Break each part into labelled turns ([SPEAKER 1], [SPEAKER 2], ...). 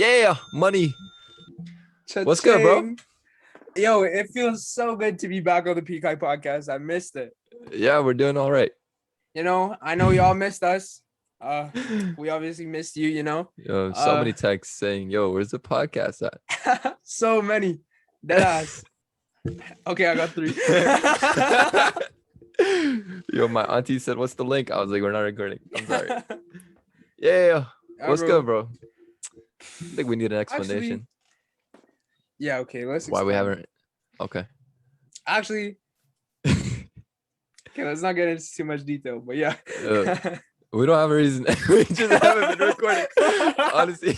[SPEAKER 1] Yeah, money. What's good, bro?
[SPEAKER 2] Cha-ching. Yo, it feels so good to be back on the Peacock podcast. I missed it.
[SPEAKER 1] Yeah, we're doing all right.
[SPEAKER 2] I know y'all missed us. We obviously missed you,
[SPEAKER 1] Yo, so many texts saying, "Yo, where's the podcast at?"
[SPEAKER 2] So many. Deadass. Okay, I got 3.
[SPEAKER 1] Yo, my auntie said, "What's the link?" I was like, "We're not recording." I'm sorry. Yeah, what's good, bro? I think we need an explanation.
[SPEAKER 2] Yeah, okay, let's
[SPEAKER 1] why
[SPEAKER 2] explain.
[SPEAKER 1] We haven't. Okay.
[SPEAKER 2] Actually, okay, let's not get into too much detail, but yeah.
[SPEAKER 1] We don't have a reason. We just haven't been recording. Honestly,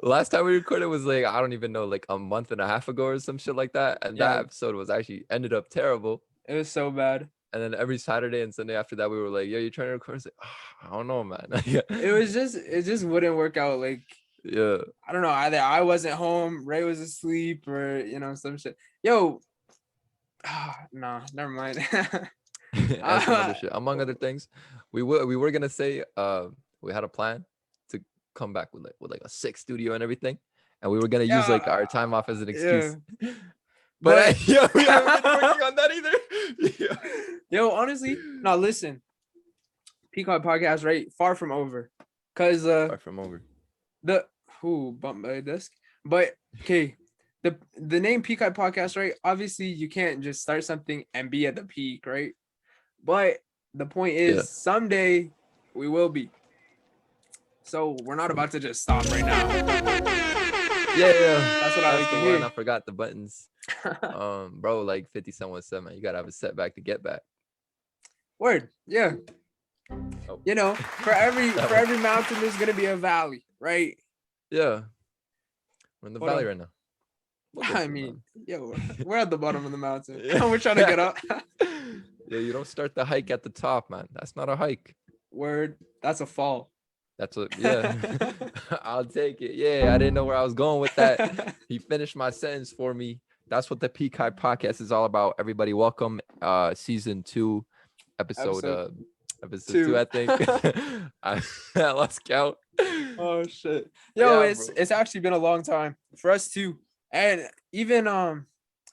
[SPEAKER 1] last time we recorded was like, I don't even know, like a month and a half ago or some shit like that. And that episode was actually ended up terrible.
[SPEAKER 2] It was so bad.
[SPEAKER 1] And then every Saturday and Sunday after that, we were like, "Yo, you trying to record?" I was like, oh, I don't know, man.
[SPEAKER 2] It just wouldn't work out. Like,
[SPEAKER 1] yeah,
[SPEAKER 2] I don't know. Either I wasn't home, Ray was asleep, or some shit. Yo, nah, never mind.
[SPEAKER 1] That's some other shit. Among other things, we were gonna say we had a plan to come back with like a sick studio and everything, and we were gonna use like our time off as an excuse.
[SPEAKER 2] Yeah.
[SPEAKER 1] But yeah, we haven't been working on that either.
[SPEAKER 2] Yo, honestly, now listen, Peacock podcast, right? Far from over, cause
[SPEAKER 1] far from over.
[SPEAKER 2] Bumped my desk, but okay. The name Peacock podcast, right? Obviously, you can't just start something and be at the peak, right? But the point is, someday we will be. So we're not about to just stop right now.
[SPEAKER 1] Yeah.
[SPEAKER 2] That's what I like to hear.
[SPEAKER 1] I forgot the buttons. Bro, like 50 Cent was said, man, you gotta have a setback to get back.
[SPEAKER 2] Word, yeah. Oh. For every mountain, there's gonna be a valley, right?
[SPEAKER 1] Yeah. We're in the valley right now.
[SPEAKER 2] I mean, we're at the bottom of the mountain. We're trying to get up.
[SPEAKER 1] Yeah, you don't start the hike at the top, man. That's not a hike.
[SPEAKER 2] Word, that's a fall.
[SPEAKER 1] That's what, yeah. I'll take it. Yeah, I didn't know where I was going with that. He finished my sentence for me. That's what the Peacock podcast is all about. Everybody, welcome. Season 2, episode 2, I think. I lost count.
[SPEAKER 2] Oh shit. Yo, it's actually been a long time for us too. And even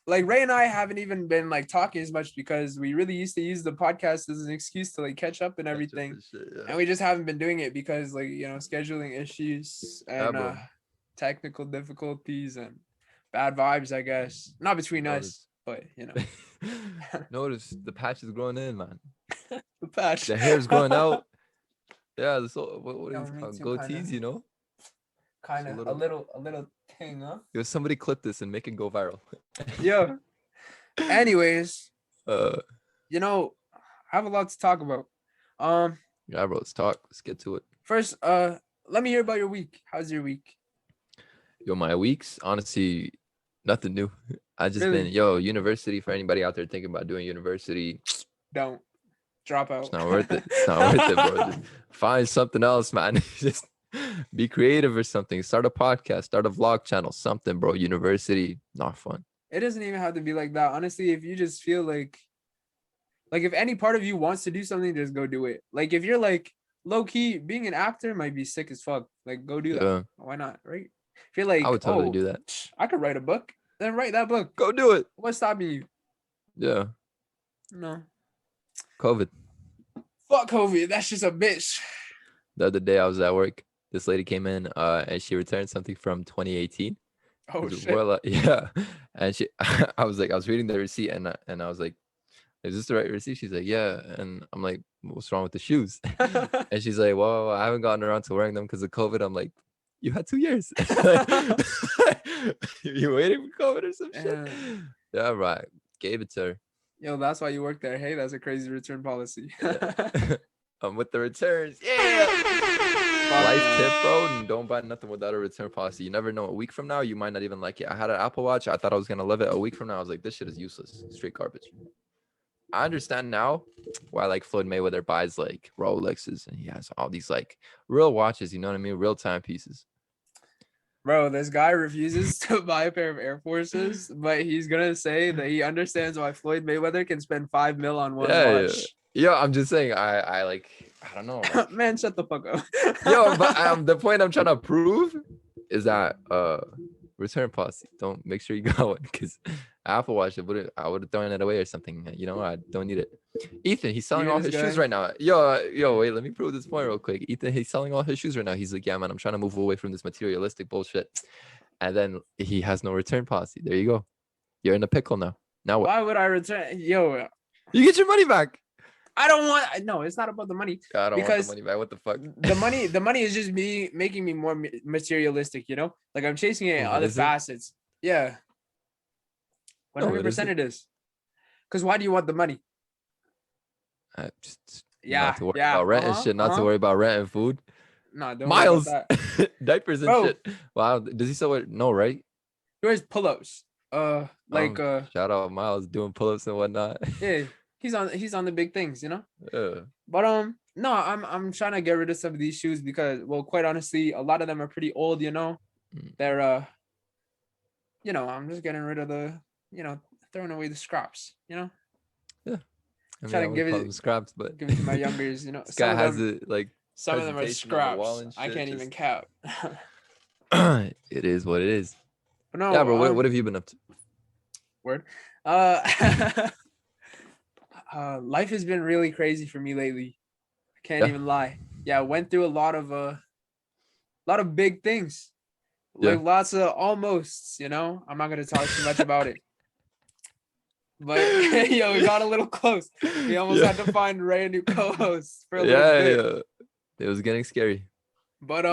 [SPEAKER 2] like Ray and I haven't even been like talking as much because we really used to use the podcast as an excuse to like catch up and everything. And we just haven't been doing it because like, scheduling issues and technical difficulties and bad vibes, I guess. Not between us, but
[SPEAKER 1] Notice the patch is growing in, man.
[SPEAKER 2] The patch.
[SPEAKER 1] The hair's growing out. Yeah, what is it called? Goatees,
[SPEAKER 2] Kind of a little thing, huh?
[SPEAKER 1] Yo, somebody clip this and make it go viral.
[SPEAKER 2] Yeah. Anyways, I have a lot to talk about.
[SPEAKER 1] Yeah, bro, let's talk. Let's get to it.
[SPEAKER 2] First, let me hear about your week. How's your week?
[SPEAKER 1] Yo, my weeks, honestly, nothing new. I just been university. For anybody out there thinking about doing university,
[SPEAKER 2] don't drop out.
[SPEAKER 1] It's not worth it. It's not worth it, bro. Just find something else, man. Just be creative or something. Start a podcast, start a vlog channel, something, bro. University, not fun.
[SPEAKER 2] It doesn't even have to be like that. Honestly, if you just feel like if any part of you wants to do something, just go do it. Like if you're like low key, being an actor might be sick as fuck. Like go do that. Yeah. Why not? Right? If you're like,
[SPEAKER 1] I would totally do that.
[SPEAKER 2] I could write a book. Then write that book.
[SPEAKER 1] Go do it.
[SPEAKER 2] What's stopping you?
[SPEAKER 1] Yeah.
[SPEAKER 2] No.
[SPEAKER 1] COVID.
[SPEAKER 2] Fuck COVID. That's just a bitch.
[SPEAKER 1] The other day I was at work. This lady came in and she returned something from 2018.
[SPEAKER 2] Oh shit.
[SPEAKER 1] Yeah. And I was reading the receipt and I was like, is this the right receipt? She's like, yeah. And I'm like, what's wrong with the shoes? And she's like, well, I haven't gotten around to wearing them because of COVID. I'm like, you had 2 years. You waiting for COVID or some shit? Yeah, right. Gave it to her.
[SPEAKER 2] Yo, that's why you work there. Hey, that's a crazy return policy.
[SPEAKER 1] With the returns. Yeah. Life tip, bro. Don't buy nothing without a return policy. You never know. A week from now, you might not even like it. I had an Apple Watch. I thought I was going to love it. A week from now, I was like, this shit is useless. Straight garbage. I understand now why like Floyd Mayweather buys like Rolexes and he has all these like real watches. You know what I mean? Real timepieces.
[SPEAKER 2] Bro, this guy refuses to buy a pair of Air Forces, but he's gonna say that he understands why Floyd Mayweather can spend $5 million on one watch.
[SPEAKER 1] Yeah, I'm just saying. I don't know.
[SPEAKER 2] Man, shut the fuck up.
[SPEAKER 1] Yo, but the point I'm trying to prove is that return policy. Don't make sure you got one because Apple Watch I would have thrown it away or something. You know, I don't need it. Ethan, he's selling all his shoes right now. Yo, wait, let me prove this point real quick. Ethan, he's selling all his shoes right now. He's like, yeah, man, I'm trying to move away from this materialistic bullshit. And then he has no return policy. There you go. You're in a pickle now. Now what?
[SPEAKER 2] Why would I return? Yo,
[SPEAKER 1] you get your money back.
[SPEAKER 2] I don't want. No, it's not about the money.
[SPEAKER 1] I don't want the money back. What the fuck?
[SPEAKER 2] The money is just making me more materialistic. You know, like I'm chasing it in other facets. Yeah, 100% it is. Because why do you want the money?
[SPEAKER 1] Not to worry about rent and shit. Not to worry about rent and food.
[SPEAKER 2] No, don't
[SPEAKER 1] Miles,
[SPEAKER 2] worry about that.
[SPEAKER 1] diapers and shit. Wow, does he sell it? No, right?
[SPEAKER 2] He wears pull-ups. Shout
[SPEAKER 1] out Miles doing pull-ups and whatnot.
[SPEAKER 2] Yeah. He's on the big things, you know.
[SPEAKER 1] Yeah.
[SPEAKER 2] But no, I'm trying to get rid of some of these shoes because, well, quite honestly, a lot of them are pretty old. You know, they're you know, I'm just getting rid of the, you know, throwing away the scraps. You know.
[SPEAKER 1] Yeah. I
[SPEAKER 2] trying to give it
[SPEAKER 1] scraps, but
[SPEAKER 2] give it to my youngers. You know,
[SPEAKER 1] this guy has it like.
[SPEAKER 2] Some of them are scraps. I can't even count.
[SPEAKER 1] It is what it is.
[SPEAKER 2] But no,
[SPEAKER 1] yeah, bro. What have you been up to?
[SPEAKER 2] Word. Life has been really crazy for me lately. I can't even lie. Yeah, I went through a lot of big things. Like lots of almosts, you know. I'm not gonna talk too much about it. But yo, we got a little close. We almost had to find Ray a new co-host for a little bit. Yeah.
[SPEAKER 1] It was getting scary.
[SPEAKER 2] But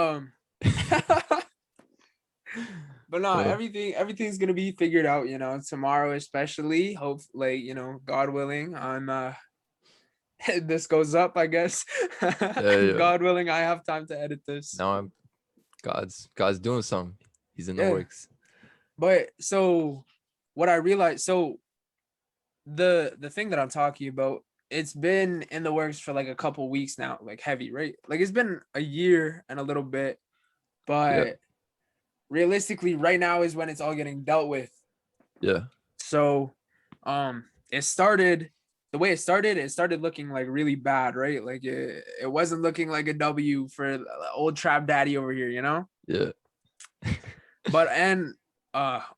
[SPEAKER 2] but no, everything's gonna be figured out, you know, tomorrow especially. Hopefully, you know, God willing, I'm this goes up, I guess. God willing, I have time to edit this.
[SPEAKER 1] No, God's doing something. He's in the works.
[SPEAKER 2] But so what I realized, so the thing that I'm talking about, it's been in the works for like a couple weeks now, like heavy, right? Like it's been a year and a little bit, but realistically right now is when it's all getting dealt with. Yeah. So it started looking like really bad, right? Like it wasn't looking like a W for old trap daddy over here, you know? Yeah. But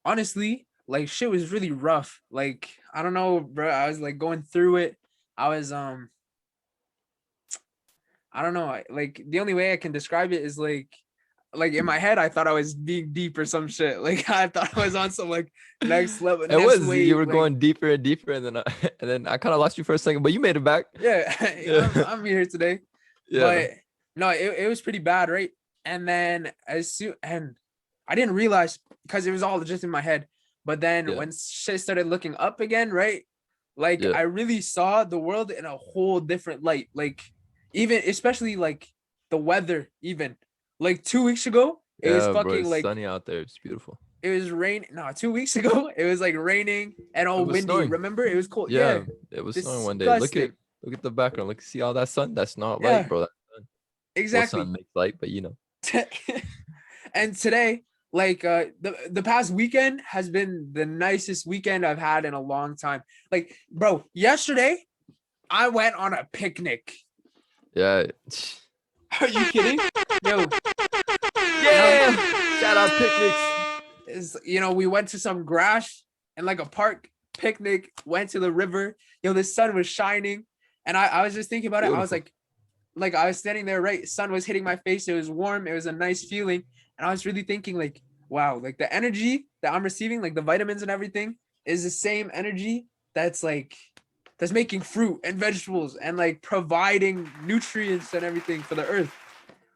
[SPEAKER 2] honestly, like shit was really rough. Like I don't know, bro. I was like going through it. I was I don't know, like the only way I can describe it is like in my head I thought I was being deep or some shit. Like I thought I was on some like next level.
[SPEAKER 1] You were like, going deeper and deeper, and then I kind of lost you for a second, but you made it back.
[SPEAKER 2] Yeah. I'm here today. Yeah. But no, it was pretty bad, right? And then and I didn't realize because it was all just in my head. But then when shit started looking up again, right? Like I really saw the world in a whole different light. Like even especially like the weather, even like 2 weeks ago, it was fucking like
[SPEAKER 1] sunny out there. It's beautiful.
[SPEAKER 2] It was raining. No, 2 weeks ago, it was like raining and all windy. Snowing. Remember? It was cold.
[SPEAKER 1] Yeah, it was snowing one day. Look at the background. See all that sun? That's not light, bro. That's sun.
[SPEAKER 2] Exactly.
[SPEAKER 1] Well, sun makes light, but you know.
[SPEAKER 2] And today, like the past weekend has been the nicest weekend I've had in a long time. Like, bro, yesterday I went on a picnic.
[SPEAKER 1] Yeah.
[SPEAKER 2] Are you kidding? Yo.
[SPEAKER 1] Yeah. Shout out picnics.
[SPEAKER 2] You know, we went to some grass and like a park picnic, went to the river. Yo, the sun was shining. And I was just thinking about it. I was like I was standing there, right? Sun was hitting my face. It was warm. It was a nice feeling. And I was really thinking like, wow, like the energy that I'm receiving, like the vitamins and everything is the same energy that's making fruit and vegetables and like providing nutrients and everything for the earth.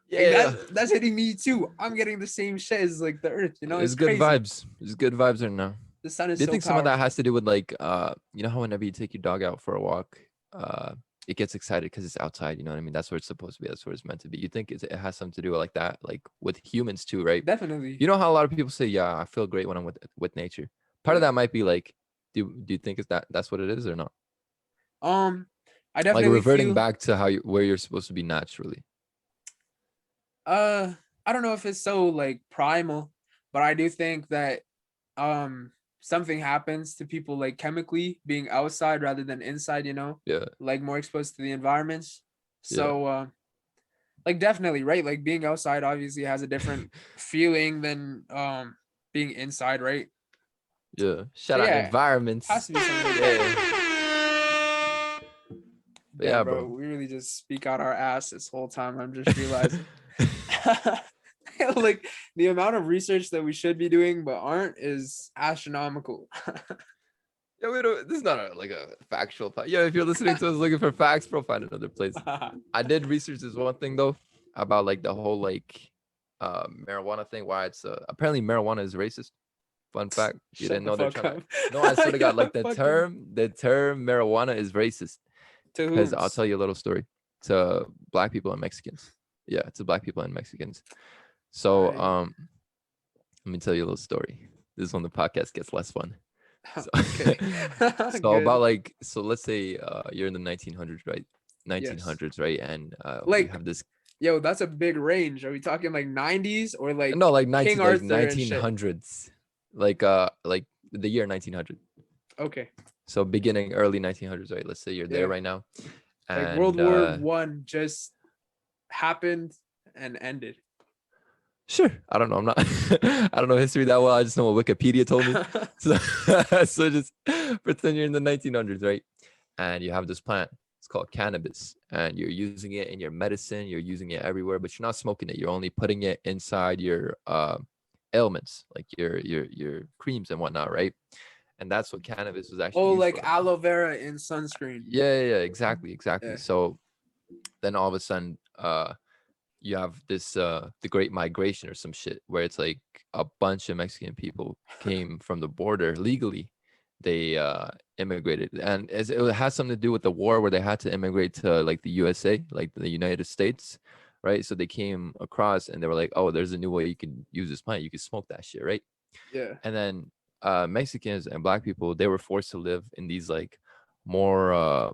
[SPEAKER 2] Yeah. Like that's hitting me too. I'm getting the same shit as like the earth, you know?
[SPEAKER 1] It's good vibes. It's good vibes right now.
[SPEAKER 2] The sun is
[SPEAKER 1] Do you think some of that has to do with like, you know how whenever you take your dog out for a walk, it gets excited because it's outside, you know what I mean? That's where it's supposed to be. That's where it's meant to be. You think it has something to do with like that, like with humans too, right?
[SPEAKER 2] Definitely.
[SPEAKER 1] You know how a lot of people say, yeah, I feel great when I'm with nature. Part of that might be like, do you think that's what it is or not?
[SPEAKER 2] I definitely
[SPEAKER 1] like reverting back to where you're supposed to be naturally.
[SPEAKER 2] I don't know if it's so like primal, but I do think that something happens to people like chemically being outside rather than inside, you know?
[SPEAKER 1] Yeah.
[SPEAKER 2] Like more exposed to the environments. So Like definitely, right? Like being outside obviously has a different feeling than being inside, right?
[SPEAKER 1] Yeah.
[SPEAKER 2] So
[SPEAKER 1] Shout out
[SPEAKER 2] yeah, has
[SPEAKER 1] environments.
[SPEAKER 2] to be something like that.
[SPEAKER 1] Yeah. But
[SPEAKER 2] Damn,
[SPEAKER 1] yeah,
[SPEAKER 2] bro,
[SPEAKER 1] bro.
[SPEAKER 2] we really just speak out our ass this whole time. I'm just realizing. Like the amount of research that we should be doing but aren't is astronomical.
[SPEAKER 1] Yeah, we don't. This is not like a factual. Yeah, if you're listening to us looking for facts, bro, find another place. I did research this one thing though about like the whole like marijuana thing. Why it's apparently marijuana is racist. Fun fact, you
[SPEAKER 2] Shut
[SPEAKER 1] didn't
[SPEAKER 2] the
[SPEAKER 1] know they're
[SPEAKER 2] fuck
[SPEAKER 1] trying to.
[SPEAKER 2] up.
[SPEAKER 1] No, I swear to God,
[SPEAKER 2] Yeah,
[SPEAKER 1] like the
[SPEAKER 2] fucking
[SPEAKER 1] term marijuana is racist.
[SPEAKER 2] to
[SPEAKER 1] Because I'll
[SPEAKER 2] whom's?
[SPEAKER 1] tell you a little story to black people and Mexicans. Yeah, to black people and Mexicans. So
[SPEAKER 2] I
[SPEAKER 1] let me tell you a little story. This is when the podcast gets less fun. So,
[SPEAKER 2] okay.
[SPEAKER 1] so about
[SPEAKER 2] Good.
[SPEAKER 1] like so let's say you're in the 1900s, right?
[SPEAKER 2] Yes.
[SPEAKER 1] 1900s, right? And we
[SPEAKER 2] Like,
[SPEAKER 1] have this
[SPEAKER 2] yo, that's a big range. Are we talking like 90s or like
[SPEAKER 1] no like
[SPEAKER 2] King
[SPEAKER 1] 19 like
[SPEAKER 2] Arthur and shit?
[SPEAKER 1] 1900s, like the year 1900.
[SPEAKER 2] Okay.
[SPEAKER 1] So beginning early 1900s, right? Let's say you're there
[SPEAKER 2] Yeah.
[SPEAKER 1] right now,
[SPEAKER 2] Like World
[SPEAKER 1] and
[SPEAKER 2] War One just happened and ended.
[SPEAKER 1] sure. I don't know. I'm not. I don't know history that well. I just know what Wikipedia told me. So, so just pretend you're in the 1900s, right? And you have this plant. It's called cannabis, and you're using it in your medicine. You're using it everywhere, but you're not smoking it. You're only putting it inside your ailments, like your creams and whatnot, right? And that's what cannabis was actually
[SPEAKER 2] Oh,
[SPEAKER 1] used
[SPEAKER 2] like
[SPEAKER 1] for.
[SPEAKER 2] aloe vera in sunscreen.
[SPEAKER 1] Yeah, exactly.
[SPEAKER 2] Yeah.
[SPEAKER 1] So then all of a sudden, you have this the Great Migration or some shit where it's like a bunch of Mexican people came from the border legally. They immigrated, and it has something to do with the war where they had to immigrate to like the USA, like the United States, right? So they came across and they were like, oh, there's a new way you can use this plant. You can smoke that shit, right?
[SPEAKER 2] Yeah.
[SPEAKER 1] And then Mexicans and black people, they were forced to live in these like more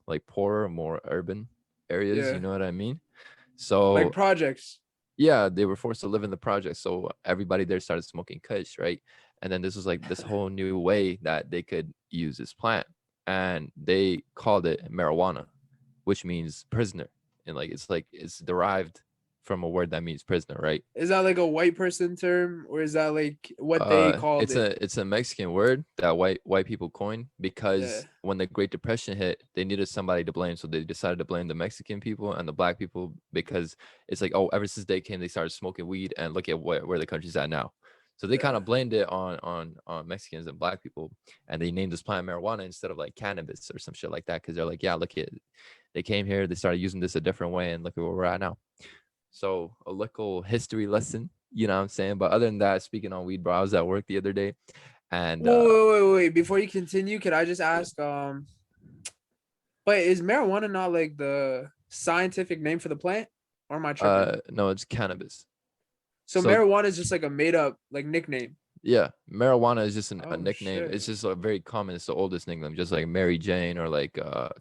[SPEAKER 1] like poorer, more urban areas,
[SPEAKER 2] Yeah.
[SPEAKER 1] you know what I mean?
[SPEAKER 2] Like
[SPEAKER 1] So
[SPEAKER 2] projects.
[SPEAKER 1] yeah, they were forced to live in the project, so everybody there started smoking kush, right? And then this was like this whole new way that they could use this plant, and they called it marijuana, which means prisoner, and like it's derived from a word that means prisoner, right?
[SPEAKER 2] Is that like a white person term or is that like what they called
[SPEAKER 1] It's
[SPEAKER 2] it?
[SPEAKER 1] a Mexican word that white people coined
[SPEAKER 2] Yeah.
[SPEAKER 1] because when the Great Depression hit, they needed somebody to blame, so they decided to blame the Mexican people and the black people because it's like, oh, ever since they came, they started smoking weed, and look at where the country's at now. So they kind
[SPEAKER 2] Yeah.
[SPEAKER 1] of blamed it on Mexicans and black people, and they named this plant marijuana instead of like cannabis or some shit like that because they're like, yeah, look at, they came here, they started using this a different way, and look at where we're at now. So a little history lesson, you know what I'm saying? But other than that, speaking on weed, bro, I was at work the other day and
[SPEAKER 2] Wait. Before you continue, could I just
[SPEAKER 1] yeah,
[SPEAKER 2] ask, but is marijuana not like the scientific name for the plant? Or am I tripping?
[SPEAKER 1] no, it's cannabis.
[SPEAKER 2] So
[SPEAKER 1] So
[SPEAKER 2] marijuana is just like a made up like nickname.
[SPEAKER 1] yeah, marijuana is just a
[SPEAKER 2] Oh
[SPEAKER 1] nickname. It's
[SPEAKER 2] shit.
[SPEAKER 1] just a very common, it's the oldest nickname, just like Mary Jane or like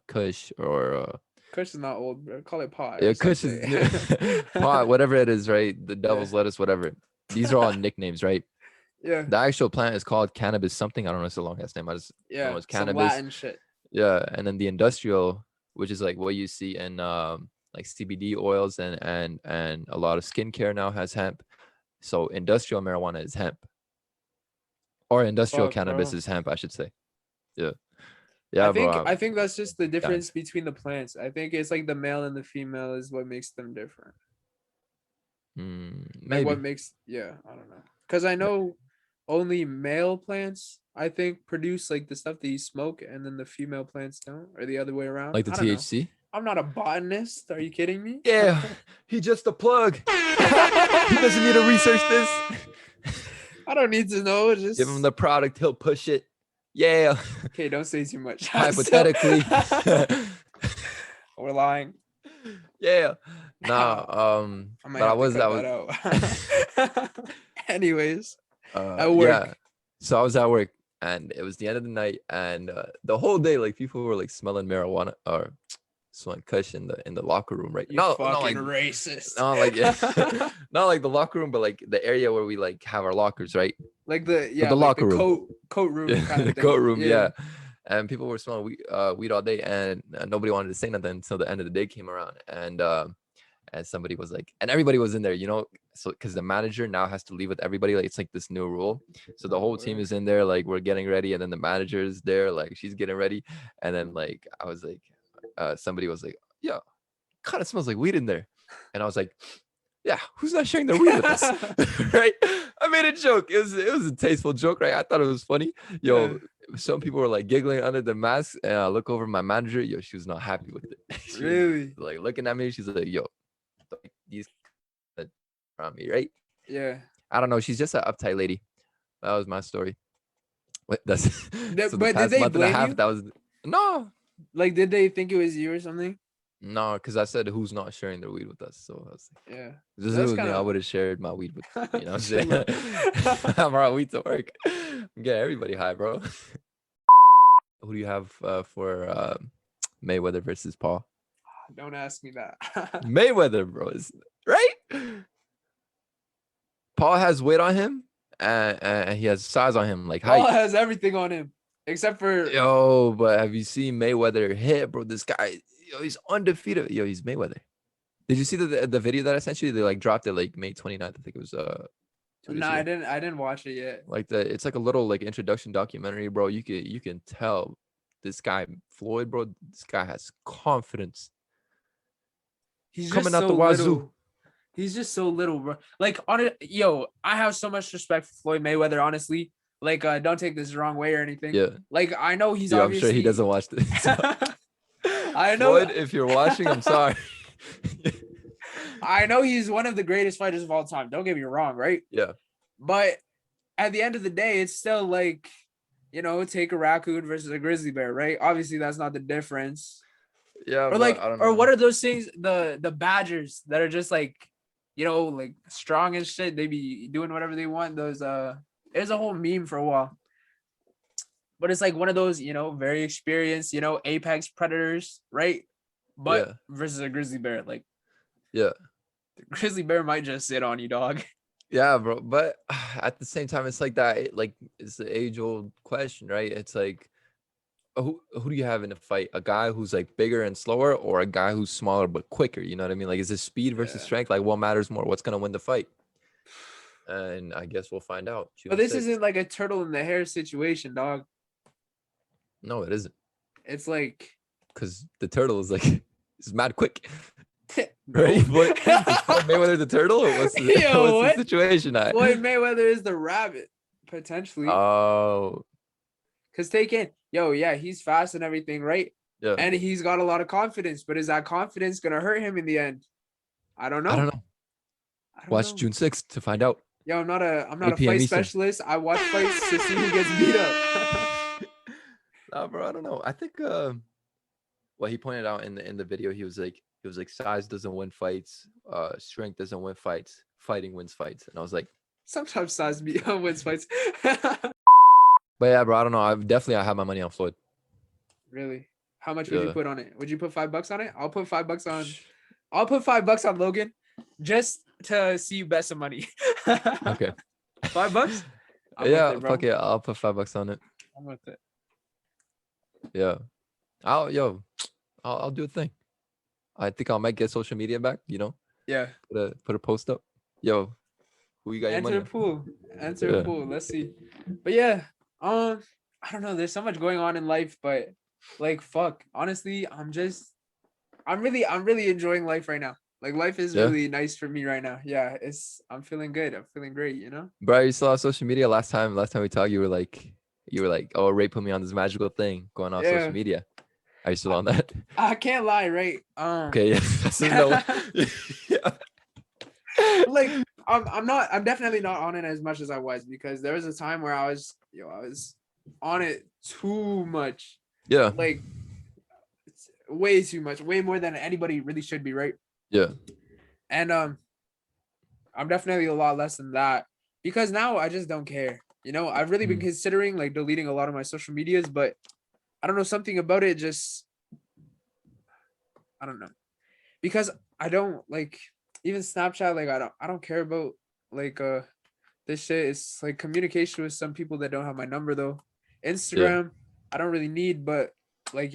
[SPEAKER 1] Kush or
[SPEAKER 2] Kush is not old, bro. Call it pot
[SPEAKER 1] yeah,
[SPEAKER 2] or
[SPEAKER 1] Kush is
[SPEAKER 2] something.
[SPEAKER 1] pot, whatever it is, right? The
[SPEAKER 2] Yeah.
[SPEAKER 1] devil's lettuce, whatever. These are all nicknames, right?
[SPEAKER 2] Yeah.
[SPEAKER 1] The actual plant is called cannabis something. I don't know, it's a long ass name. I just know
[SPEAKER 2] Yeah.
[SPEAKER 1] it's
[SPEAKER 2] Some
[SPEAKER 1] cannabis.
[SPEAKER 2] Latin shit.
[SPEAKER 1] Yeah, and then the industrial, which is like what you see in like CBD oils and a lot of skincare now has hemp. So industrial marijuana is hemp, or industrial
[SPEAKER 2] Fuck,
[SPEAKER 1] cannabis
[SPEAKER 2] bro.
[SPEAKER 1] is hemp, I should say. Yeah,
[SPEAKER 2] I
[SPEAKER 1] yeah, bro.
[SPEAKER 2] think I think that's just the
[SPEAKER 1] Dying.
[SPEAKER 2] difference between the plants. I think it's like the male and the female is what makes them different. Like what
[SPEAKER 1] Maybe.
[SPEAKER 2] makes, yeah, I don't know. Cause I know only male plants I think produce like the stuff that you smoke and then the female plants don't, or the other way around.
[SPEAKER 1] Like the
[SPEAKER 2] I don't know.
[SPEAKER 1] THC.
[SPEAKER 2] I'm not a botanist. Are you kidding me?
[SPEAKER 1] Yeah, he just a plug. He doesn't need to research this.
[SPEAKER 2] I don't need to know.
[SPEAKER 1] Give him
[SPEAKER 2] Just
[SPEAKER 1] the product, he'll push it. Yeah.
[SPEAKER 2] okay. Don't say too much.
[SPEAKER 1] Hypothetically.
[SPEAKER 2] We're lying.
[SPEAKER 1] Yeah. Nah.
[SPEAKER 2] I might
[SPEAKER 1] But
[SPEAKER 2] have to cut that out. Anyways, at work.
[SPEAKER 1] yeah. So I was at work and it was the end of the night and the whole day like people were like smelling marijuana or smelling kush in the locker room, right?
[SPEAKER 2] You
[SPEAKER 1] No,
[SPEAKER 2] fucking
[SPEAKER 1] not like
[SPEAKER 2] racist.
[SPEAKER 1] not like yeah, not like the locker room, but like the area where we like have our lockers, right?
[SPEAKER 2] Like the
[SPEAKER 1] But the
[SPEAKER 2] like
[SPEAKER 1] locker
[SPEAKER 2] the
[SPEAKER 1] room.
[SPEAKER 2] coat room
[SPEAKER 1] Yeah,
[SPEAKER 2] kind
[SPEAKER 1] the
[SPEAKER 2] of thing.
[SPEAKER 1] coat room, yeah. And people were smelling weed all day, and nobody wanted to say nothing until the end of the day came around. and somebody was like, and everybody was in there, you know, so because the manager now has to leave with everybody, like it's like this new rule. So the whole team is in there, like we're getting ready, and then the manager is there, like she's getting ready, and then like I was like, somebody was like, yeah, kind of smells like weed in there, and I was like, yeah, who's not sharing their weed with us? Right? I made a joke. It was a tasteful joke, right? I thought it was funny. Yo, some people were like giggling under the mask, and I look over my manager. Yo, she was not happy with it. She
[SPEAKER 2] Really?
[SPEAKER 1] was like looking at me. She's like, yo, these around me, right?
[SPEAKER 2] Yeah.
[SPEAKER 1] I don't know. She's just an uptight lady. That was my story. What? That's so the
[SPEAKER 2] But did
[SPEAKER 1] past
[SPEAKER 2] they
[SPEAKER 1] month and a
[SPEAKER 2] blame
[SPEAKER 1] half.
[SPEAKER 2] you?
[SPEAKER 1] That was no,
[SPEAKER 2] Like, did they think it was you or something?
[SPEAKER 1] no, because I said who's not sharing their weed with us. So I was like,
[SPEAKER 2] Yeah.
[SPEAKER 1] this
[SPEAKER 2] That's
[SPEAKER 1] was me.
[SPEAKER 2] kind
[SPEAKER 1] I
[SPEAKER 2] of.
[SPEAKER 1] would have shared my weed with you know what I'm saying. I brought weed to work. Get everybody high, bro. Who do you have for Mayweather versus Paul?
[SPEAKER 2] Don't ask me that.
[SPEAKER 1] Mayweather, bro, is right. Paul has weight on him, and he has size on him, like
[SPEAKER 2] Paul
[SPEAKER 1] height.
[SPEAKER 2] has everything on him except for.
[SPEAKER 1] Yo, but have you seen Mayweather hit, bro? This guy, yo, he's undefeated. Yo, he's Mayweather. Did you see the video that I sent you? They like dropped it like May 29th. I think it was 2 days
[SPEAKER 2] No, I
[SPEAKER 1] ago.
[SPEAKER 2] didn't. I didn't watch it yet.
[SPEAKER 1] Like it's like a little like introduction documentary, bro. You can tell this guy Floyd, bro. This guy has confidence.
[SPEAKER 2] He's
[SPEAKER 1] Coming
[SPEAKER 2] just
[SPEAKER 1] out
[SPEAKER 2] so
[SPEAKER 1] the wazoo.
[SPEAKER 2] little. He's just so little, bro. Like on it, yo, I have so much respect for Floyd Mayweather, honestly. Like, don't take this the wrong way or anything.
[SPEAKER 1] Yeah.
[SPEAKER 2] Like, I know he's
[SPEAKER 1] Yo, I'm sure he
[SPEAKER 2] obviously.
[SPEAKER 1] doesn't watch this.
[SPEAKER 2] I know.
[SPEAKER 1] Floyd, if you're watching, I'm sorry.
[SPEAKER 2] I know he's one of the greatest fighters of all time. Don't get me wrong, right?
[SPEAKER 1] Yeah.
[SPEAKER 2] But at the end of the day, it's still like, take a raccoon versus a grizzly bear, right? Obviously, that's not the difference.
[SPEAKER 1] Yeah,
[SPEAKER 2] Or
[SPEAKER 1] but
[SPEAKER 2] like,
[SPEAKER 1] I don't
[SPEAKER 2] or
[SPEAKER 1] know.
[SPEAKER 2] what are those things? The badgers that are just like, like strong and shit. They be doing whatever they want. Those there's a whole meme for a while. But it's like one of those, very experienced, apex predators, right? But
[SPEAKER 1] Yeah.
[SPEAKER 2] versus a grizzly bear, like
[SPEAKER 1] Yeah.
[SPEAKER 2] the grizzly bear might just sit on you, dog.
[SPEAKER 1] Yeah, bro. But at the same time, it's like that. Like it's the age-old question, right? It's like, who do you have in a fight? A guy who's like bigger and slower, or a guy who's smaller but quicker? You know what I mean? Like, is it speed versus
[SPEAKER 2] Yeah.
[SPEAKER 1] strength? Like, what matters more? What's gonna win the fight? And I guess we'll find out.
[SPEAKER 2] But
[SPEAKER 1] June
[SPEAKER 2] this
[SPEAKER 1] 6th.
[SPEAKER 2] isn't like a turtle in the hare situation, dog.
[SPEAKER 1] No, it isn't.
[SPEAKER 2] It's like
[SPEAKER 1] Because the turtle is like, it's mad quick.
[SPEAKER 2] no.
[SPEAKER 1] Right? But is Floyd Mayweather the turtle? Or what's the,
[SPEAKER 2] Yo,
[SPEAKER 1] what's
[SPEAKER 2] what?
[SPEAKER 1] the situation at?
[SPEAKER 2] Floyd Mayweather is the rabbit, potentially.
[SPEAKER 1] Oh,
[SPEAKER 2] Because he's fast and everything, right?
[SPEAKER 1] yeah.
[SPEAKER 2] And he's got a lot of confidence, but is that confidence gonna hurt him in the end? I don't know.
[SPEAKER 1] I don't know. Watch June 6th to find out.
[SPEAKER 2] Yo, I'm not a
[SPEAKER 1] 8
[SPEAKER 2] fight
[SPEAKER 1] p.m. Eastern.
[SPEAKER 2] specialist. I watch fights to see who gets beat up.
[SPEAKER 1] Nah, bro, I don't know. I think what he pointed out in the video, he was like size doesn't win fights, strength doesn't win fights, fighting wins fights. And I was like,
[SPEAKER 2] Sometimes size wins fights.
[SPEAKER 1] but yeah, bro, I don't know. I have my money on Floyd.
[SPEAKER 2] Really? How much would you
[SPEAKER 1] Yeah.
[SPEAKER 2] put on it? Would you put $5 on it? I'll put $5 on. I'll put $5 on Logan, just to see you bet some money.
[SPEAKER 1] Okay.
[SPEAKER 2] $5?
[SPEAKER 1] Yeah, fuck it. I'll put $5 on it.
[SPEAKER 2] I'm with it.
[SPEAKER 1] Yeah. I'll do a thing. I think I might get social media back,
[SPEAKER 2] Yeah.
[SPEAKER 1] Put a post up. Yo, who you got your money
[SPEAKER 2] Enter
[SPEAKER 1] on?
[SPEAKER 2] pool. Enter pool. Let's see. But yeah, I don't know. There's so much going on in life, but like fuck. Honestly, I'm really enjoying life right now. Like life is really nice for me right now. Yeah, I'm feeling good. I'm feeling great,
[SPEAKER 1] Bro, you saw social media last time we talked, you were like, oh, Ray put me on this magical thing going off social media. Are you still on that?
[SPEAKER 2] I can't lie, right?
[SPEAKER 1] Okay, yeah.
[SPEAKER 2] Like I'm definitely not on it as much as I was, because there was a time where I was on it too much.
[SPEAKER 1] Yeah.
[SPEAKER 2] Like it's way too much, way more than anybody really should be, right?
[SPEAKER 1] Yeah.
[SPEAKER 2] And I'm definitely a lot less than that, because now I just don't care. I've really been considering like deleting a lot of my social medias, but I don't know, something about it just, I don't know, because I don't like even Snapchat. Like I don't care about like this shit. It's like communication with some people that don't have my number though. Instagram, I don't really need, but like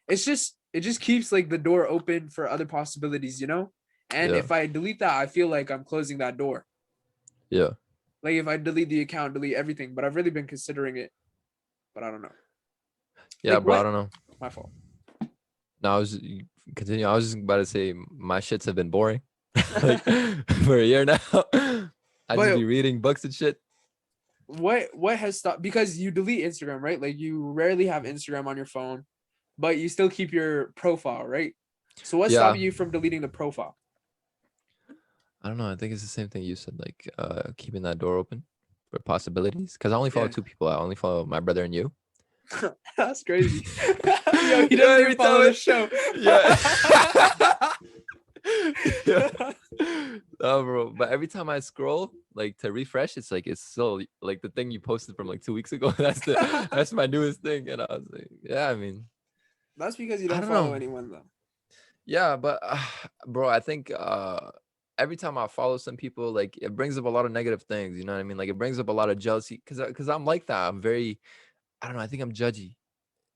[SPEAKER 2] it's just it just keeps like the door open for other possibilities, you know? And
[SPEAKER 1] Yeah.
[SPEAKER 2] if I delete that, I feel like I'm closing that door.
[SPEAKER 1] Yeah.
[SPEAKER 2] Like if I delete the account, delete everything. But I've really been considering it. But I don't know.
[SPEAKER 1] Yeah,
[SPEAKER 2] Like
[SPEAKER 1] bro. I
[SPEAKER 2] what?
[SPEAKER 1] don't know.
[SPEAKER 2] My fault.
[SPEAKER 1] No, continue. I was just about to say my shits have been boring, like for a year now. I just be
[SPEAKER 2] But
[SPEAKER 1] reading books and shit.
[SPEAKER 2] what has stopped? Because you delete Instagram, right? Like you rarely have Instagram on your phone, but you still keep your profile, right? So what's
[SPEAKER 1] Yeah.
[SPEAKER 2] stopping you from deleting the profile?
[SPEAKER 1] I don't know. I think it's the same thing you said, like keeping that door open for possibilities. Because I only follow
[SPEAKER 2] Yeah.
[SPEAKER 1] 2 people. I only follow my brother and you.
[SPEAKER 2] That's crazy. Yo, he
[SPEAKER 1] Yeah,
[SPEAKER 2] doesn't even
[SPEAKER 1] every
[SPEAKER 2] follow
[SPEAKER 1] time
[SPEAKER 2] the show.
[SPEAKER 1] yeah. Yeah. No, bro. But every time I scroll, like to refresh, it's like it's still like the thing you posted from like 2 weeks ago. That's my newest thing. And I was like, yeah, I mean,
[SPEAKER 2] That's because you
[SPEAKER 1] I
[SPEAKER 2] don't
[SPEAKER 1] don't
[SPEAKER 2] follow
[SPEAKER 1] know.
[SPEAKER 2] anyone though.
[SPEAKER 1] Yeah, but bro, I think every time I follow some people, like it brings up a lot of negative things. You know what I mean? Like it brings up a lot of jealousy because I'm like that. I'm very, I don't know. I think I'm judgy,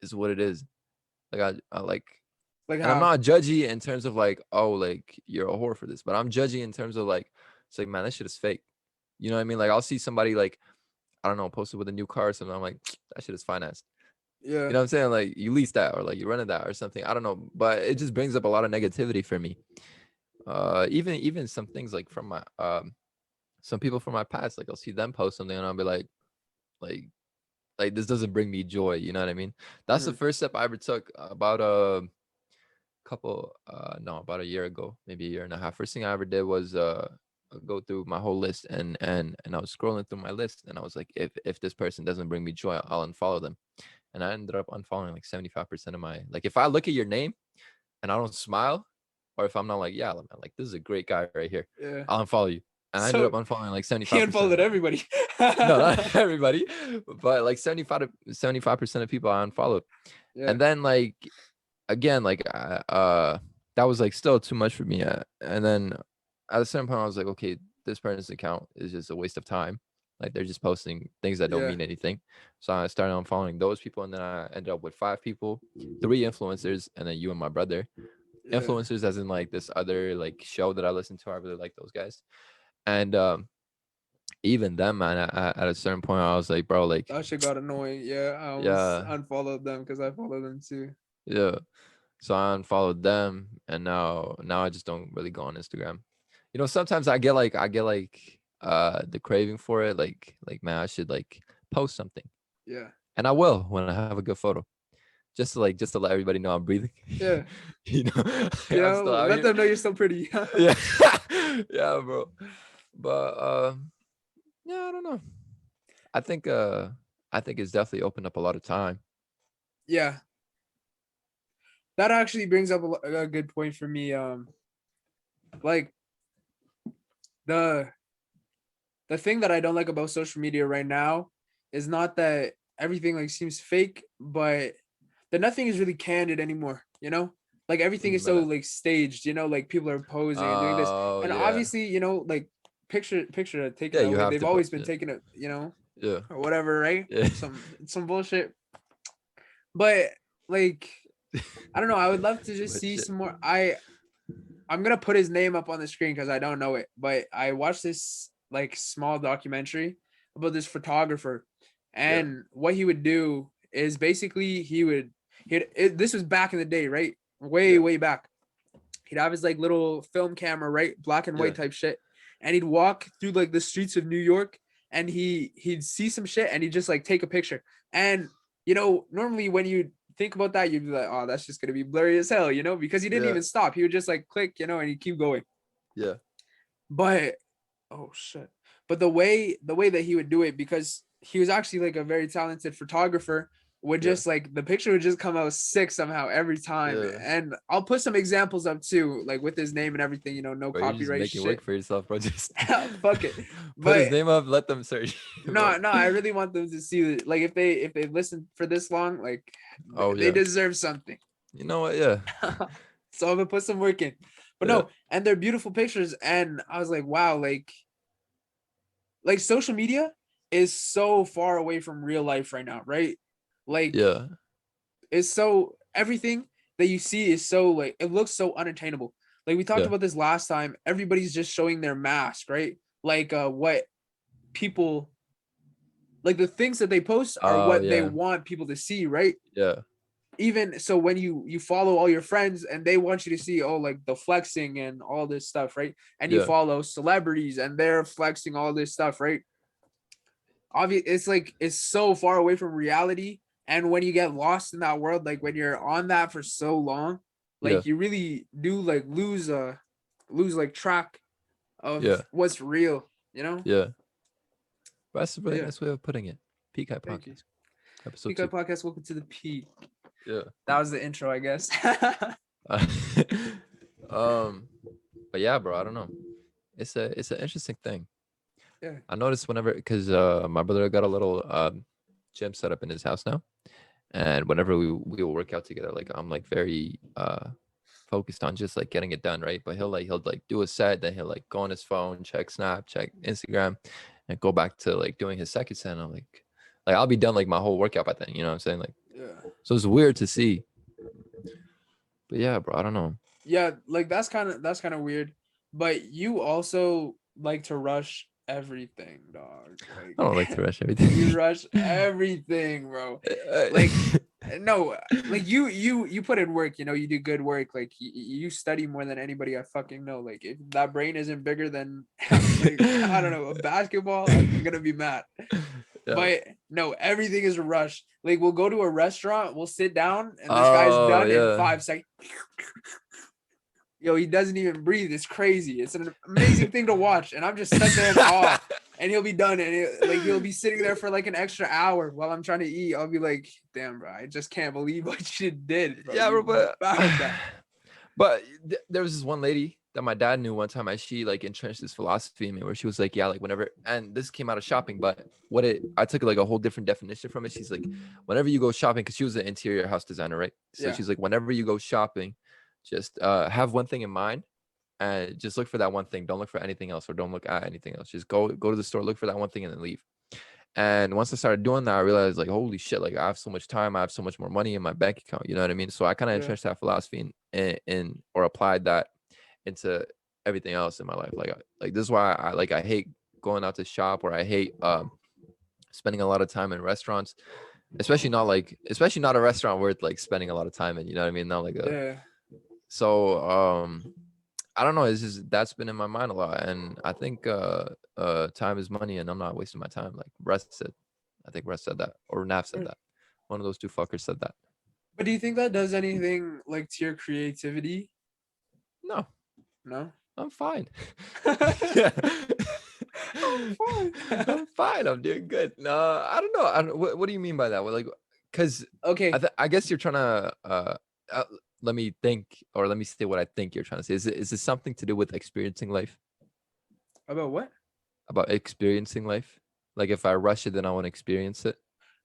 [SPEAKER 1] is what it is. Like I like,
[SPEAKER 2] Like
[SPEAKER 1] and I'm
[SPEAKER 2] how?
[SPEAKER 1] not judgy in terms of like, oh, like you're a whore for this, but I'm judgy in terms of like, it's like, man, this shit is fake. You know what I mean? Like I'll see somebody like, I don't know, posted with a new car or something. I'm like, that shit is financed.
[SPEAKER 2] Yeah.
[SPEAKER 1] You know what I'm saying? Like you leased that or like you rented that or something. I don't know, but it just brings up a lot of negativity for me. Even some things like from my some people from my past, like I'll see them post something and I'll be like like this doesn't bring me joy. You know what I mean? That's the
[SPEAKER 2] Mhm.
[SPEAKER 1] first step I ever took about couple no about a year ago, maybe a year and a half. First thing I ever did was go through my whole list and I was scrolling through my list and I was like, if this person doesn't bring me joy, I'll unfollow them. And I ended up unfollowing like 75% of my, like if I look at your name and I don't smile, or if I'm not like, yeah, man, like this is a great guy right here,
[SPEAKER 2] Yeah.
[SPEAKER 1] I'll unfollow you. And I ended up
[SPEAKER 2] So
[SPEAKER 1] unfollowing like
[SPEAKER 2] he
[SPEAKER 1] 75%
[SPEAKER 2] unfollowed
[SPEAKER 1] of,
[SPEAKER 2] everybody.
[SPEAKER 1] no, not everybody, but like 75% of people I unfollowed.
[SPEAKER 2] Yeah.
[SPEAKER 1] And then like again, like that was like still too much for me. And then at a certain point, I was like, okay, this person's account is just a waste of time. Like they're just posting things that don't
[SPEAKER 2] Yeah.
[SPEAKER 1] mean anything. So I started unfollowing those people, and then I ended up with 5 people, 3 influencers, and then you and my brother.
[SPEAKER 2] Yeah.
[SPEAKER 1] Influencers, as in like this other like show that I listen to. I really like those guys, and even them, man. At a certain point, I was like, bro, like,
[SPEAKER 2] That shit got annoying. Yeah. I almost
[SPEAKER 1] yeah,
[SPEAKER 2] unfollowed them because I follow them too.
[SPEAKER 1] yeah. So I unfollowed them, and now I just don't really go on Instagram. You know, sometimes I get like the craving for it, like man, I should like post something,
[SPEAKER 2] Yeah.
[SPEAKER 1] and I will when I have a good photo, just to let everybody know I'm breathing.
[SPEAKER 2] Yeah.
[SPEAKER 1] You know,
[SPEAKER 2] You
[SPEAKER 1] I'm
[SPEAKER 2] know,
[SPEAKER 1] still out
[SPEAKER 2] let
[SPEAKER 1] here.
[SPEAKER 2] them know you're still pretty.
[SPEAKER 1] Yeah, yeah, bro. But yeah, I don't know. I think I think it's definitely opened up a lot of time.
[SPEAKER 2] Yeah. That actually brings up a good point for me. Like the the thing that I don't like about social media right now is not that everything like seems fake, but that nothing is really candid anymore, you know? Like
[SPEAKER 1] What do
[SPEAKER 2] everything
[SPEAKER 1] you
[SPEAKER 2] is
[SPEAKER 1] mean by
[SPEAKER 2] so
[SPEAKER 1] that?
[SPEAKER 2] like staged, you know, like people are posing and doing this.
[SPEAKER 1] Oh
[SPEAKER 2] And
[SPEAKER 1] yeah,
[SPEAKER 2] obviously, you know, like picture taken
[SPEAKER 1] yeah.
[SPEAKER 2] that
[SPEAKER 1] You
[SPEAKER 2] way.
[SPEAKER 1] have
[SPEAKER 2] They've
[SPEAKER 1] to put
[SPEAKER 2] always been
[SPEAKER 1] yeah,
[SPEAKER 2] taking it, you know,
[SPEAKER 1] yeah,
[SPEAKER 2] or whatever, right?
[SPEAKER 1] yeah.
[SPEAKER 2] Some bullshit. But like I don't know, I would love to just
[SPEAKER 1] But
[SPEAKER 2] see
[SPEAKER 1] shit.
[SPEAKER 2] some more. I'm gonna put his name up on the screen because I don't know it, but I watched this like small documentary about this photographer,
[SPEAKER 1] Yeah,
[SPEAKER 2] and what he would do is basically this was back in the day, right?
[SPEAKER 1] yeah,
[SPEAKER 2] Way back. He'd have his like little film camera, right, black and
[SPEAKER 1] yeah,
[SPEAKER 2] white type shit, and he'd walk through like the streets of New York, and he'd see some shit, and he'd just like take a picture. And you know, normally when you think about that, you'd be like, oh, that's just gonna be blurry as hell, you know, because he didn't
[SPEAKER 1] yeah,
[SPEAKER 2] even stop. He would just like click, you know, and he'd keep going.
[SPEAKER 1] yeah,
[SPEAKER 2] But oh shit. But the way that he would do it, because he was actually like a very talented photographer, would
[SPEAKER 1] yeah,
[SPEAKER 2] just like the picture would just come out sick somehow every time.
[SPEAKER 1] yeah.
[SPEAKER 2] And I'll put some examples up too, like with his name and everything, you know, no
[SPEAKER 1] Bro, you're just
[SPEAKER 2] copyright
[SPEAKER 1] making work
[SPEAKER 2] shit.
[SPEAKER 1] for yourself, bro. Just
[SPEAKER 2] Fuck it.
[SPEAKER 1] put his
[SPEAKER 2] But
[SPEAKER 1] name up, let them search, bro.
[SPEAKER 2] no, I really want them to see that, like if they listen for this long, like
[SPEAKER 1] Oh
[SPEAKER 2] they
[SPEAKER 1] yeah.
[SPEAKER 2] deserve something.
[SPEAKER 1] You know what? Yeah,
[SPEAKER 2] So I'm gonna put some work in. But
[SPEAKER 1] yeah,
[SPEAKER 2] no, and they're beautiful pictures. And I was like, wow, like social media is so far away from real life right now, right? Like
[SPEAKER 1] yeah,
[SPEAKER 2] it's so everything that you see is so like, it looks so unattainable. Like we talked
[SPEAKER 1] Yeah.
[SPEAKER 2] about this last time. Everybody's just showing their mask, right? Like what people, like the things that they post are
[SPEAKER 1] Oh
[SPEAKER 2] what they
[SPEAKER 1] yeah.
[SPEAKER 2] want people to see, right?
[SPEAKER 1] Yeah.
[SPEAKER 2] Even so, when you follow all your friends and they want you to see, oh, like the flexing and all this stuff, right? And you
[SPEAKER 1] Yeah.
[SPEAKER 2] follow celebrities and they're flexing all this stuff, right? Obvious, it's like it's so far away from reality. And when you get lost in that world, like when you're on that for so long,
[SPEAKER 1] Yeah.
[SPEAKER 2] like you really do like lose like track
[SPEAKER 1] Yeah.
[SPEAKER 2] of what's real, you know?
[SPEAKER 1] Yeah. That's a
[SPEAKER 2] But
[SPEAKER 1] really
[SPEAKER 2] yeah,
[SPEAKER 1] nice way of putting it. Peak High
[SPEAKER 2] thank you.
[SPEAKER 1] Podcast, episode
[SPEAKER 2] Peak Eye
[SPEAKER 1] 2.
[SPEAKER 2] Podcast, welcome to the peak.
[SPEAKER 1] Yeah.
[SPEAKER 2] That was the intro, I guess.
[SPEAKER 1] um, but yeah, bro, I don't know. It's an interesting thing.
[SPEAKER 2] Yeah.
[SPEAKER 1] I noticed whenever, because my brother got a little gym set up in his house now, and whenever we will work out together, like I'm like very focused on just like getting it done, right? But he'll do a set, then he'll like go on his phone, check Snap, check Instagram, and go back to like doing his second set. And I'm like I'll be done like my whole workout by then, you know what I'm saying? Like,
[SPEAKER 2] Yeah.
[SPEAKER 1] so it's weird to see. But yeah, bro, I don't know.
[SPEAKER 2] Yeah, like that's kind of weird. But you also like to rush everything, dog.
[SPEAKER 1] I don't like
[SPEAKER 2] Like
[SPEAKER 1] to rush
[SPEAKER 2] you
[SPEAKER 1] everything.
[SPEAKER 2] rush everything, bro. Like no, like you put in work, you know, you do good work. Like you study more than anybody I fucking know. Like if that brain isn't bigger than like I don't know, a basketball, I'm gonna be mad.
[SPEAKER 1] Yeah.
[SPEAKER 2] But no, everything is rushed. Like we'll go to a restaurant, we'll sit down, and this guy's
[SPEAKER 1] Oh
[SPEAKER 2] done in
[SPEAKER 1] yeah.
[SPEAKER 2] 5 seconds. Yo, he doesn't even breathe. It's crazy. It's an amazing thing to watch, and I'm just stuck there in awe. And he'll be done, and he'll be sitting there for like an extra hour while I'm trying to eat. I'll be like, "Damn, bro, I just can't believe what you did, bro."
[SPEAKER 1] Yeah,
[SPEAKER 2] You
[SPEAKER 1] bro,
[SPEAKER 2] found that.
[SPEAKER 1] but there was this one lady that my dad knew one time, as she like entrenched this philosophy in me, where she was like, yeah, like whenever, and this came out of shopping, but I took like a whole different definition from it. She's like, whenever you go shopping, because she was an interior house designer, right? So
[SPEAKER 2] Yeah.
[SPEAKER 1] she's like, whenever you go shopping, just have one thing in mind, and just look for that one thing. Don't look for anything else, or don't look at anything else. Just go to the store, look for that one thing, and then leave. And once I started doing that, I realized like, holy shit, like I have so much time, I have so much more money in my bank account. You know what I mean? So I kind of
[SPEAKER 2] Yeah.
[SPEAKER 1] entrenched that philosophy in or applied that into everything else in my life. Like this is why I hate going out to shop, or I hate spending a lot of time in restaurants, especially not a restaurant worth like spending a lot of time in. You know what I mean? Not like a.
[SPEAKER 2] Yeah.
[SPEAKER 1] So I don't know. It's just that's been in my mind a lot, and I think time is money, and I'm not wasting my time. Like I think Russ said that, or Nav said that. One of those two fuckers said that.
[SPEAKER 2] But do you think that does anything like to your creativity?
[SPEAKER 1] No,
[SPEAKER 2] No.
[SPEAKER 1] I'm fine.
[SPEAKER 2] I'm fine.
[SPEAKER 1] I'm fine. I'm doing good. No, I don't know. What do you mean by that? Well, like, because
[SPEAKER 2] Okay.
[SPEAKER 1] I guess you're trying to let me think, or let me say what I think you're trying to say. Is it something to do with experiencing life?
[SPEAKER 2] About what?
[SPEAKER 1] About experiencing life? Like if I rush it, then I want to experience it.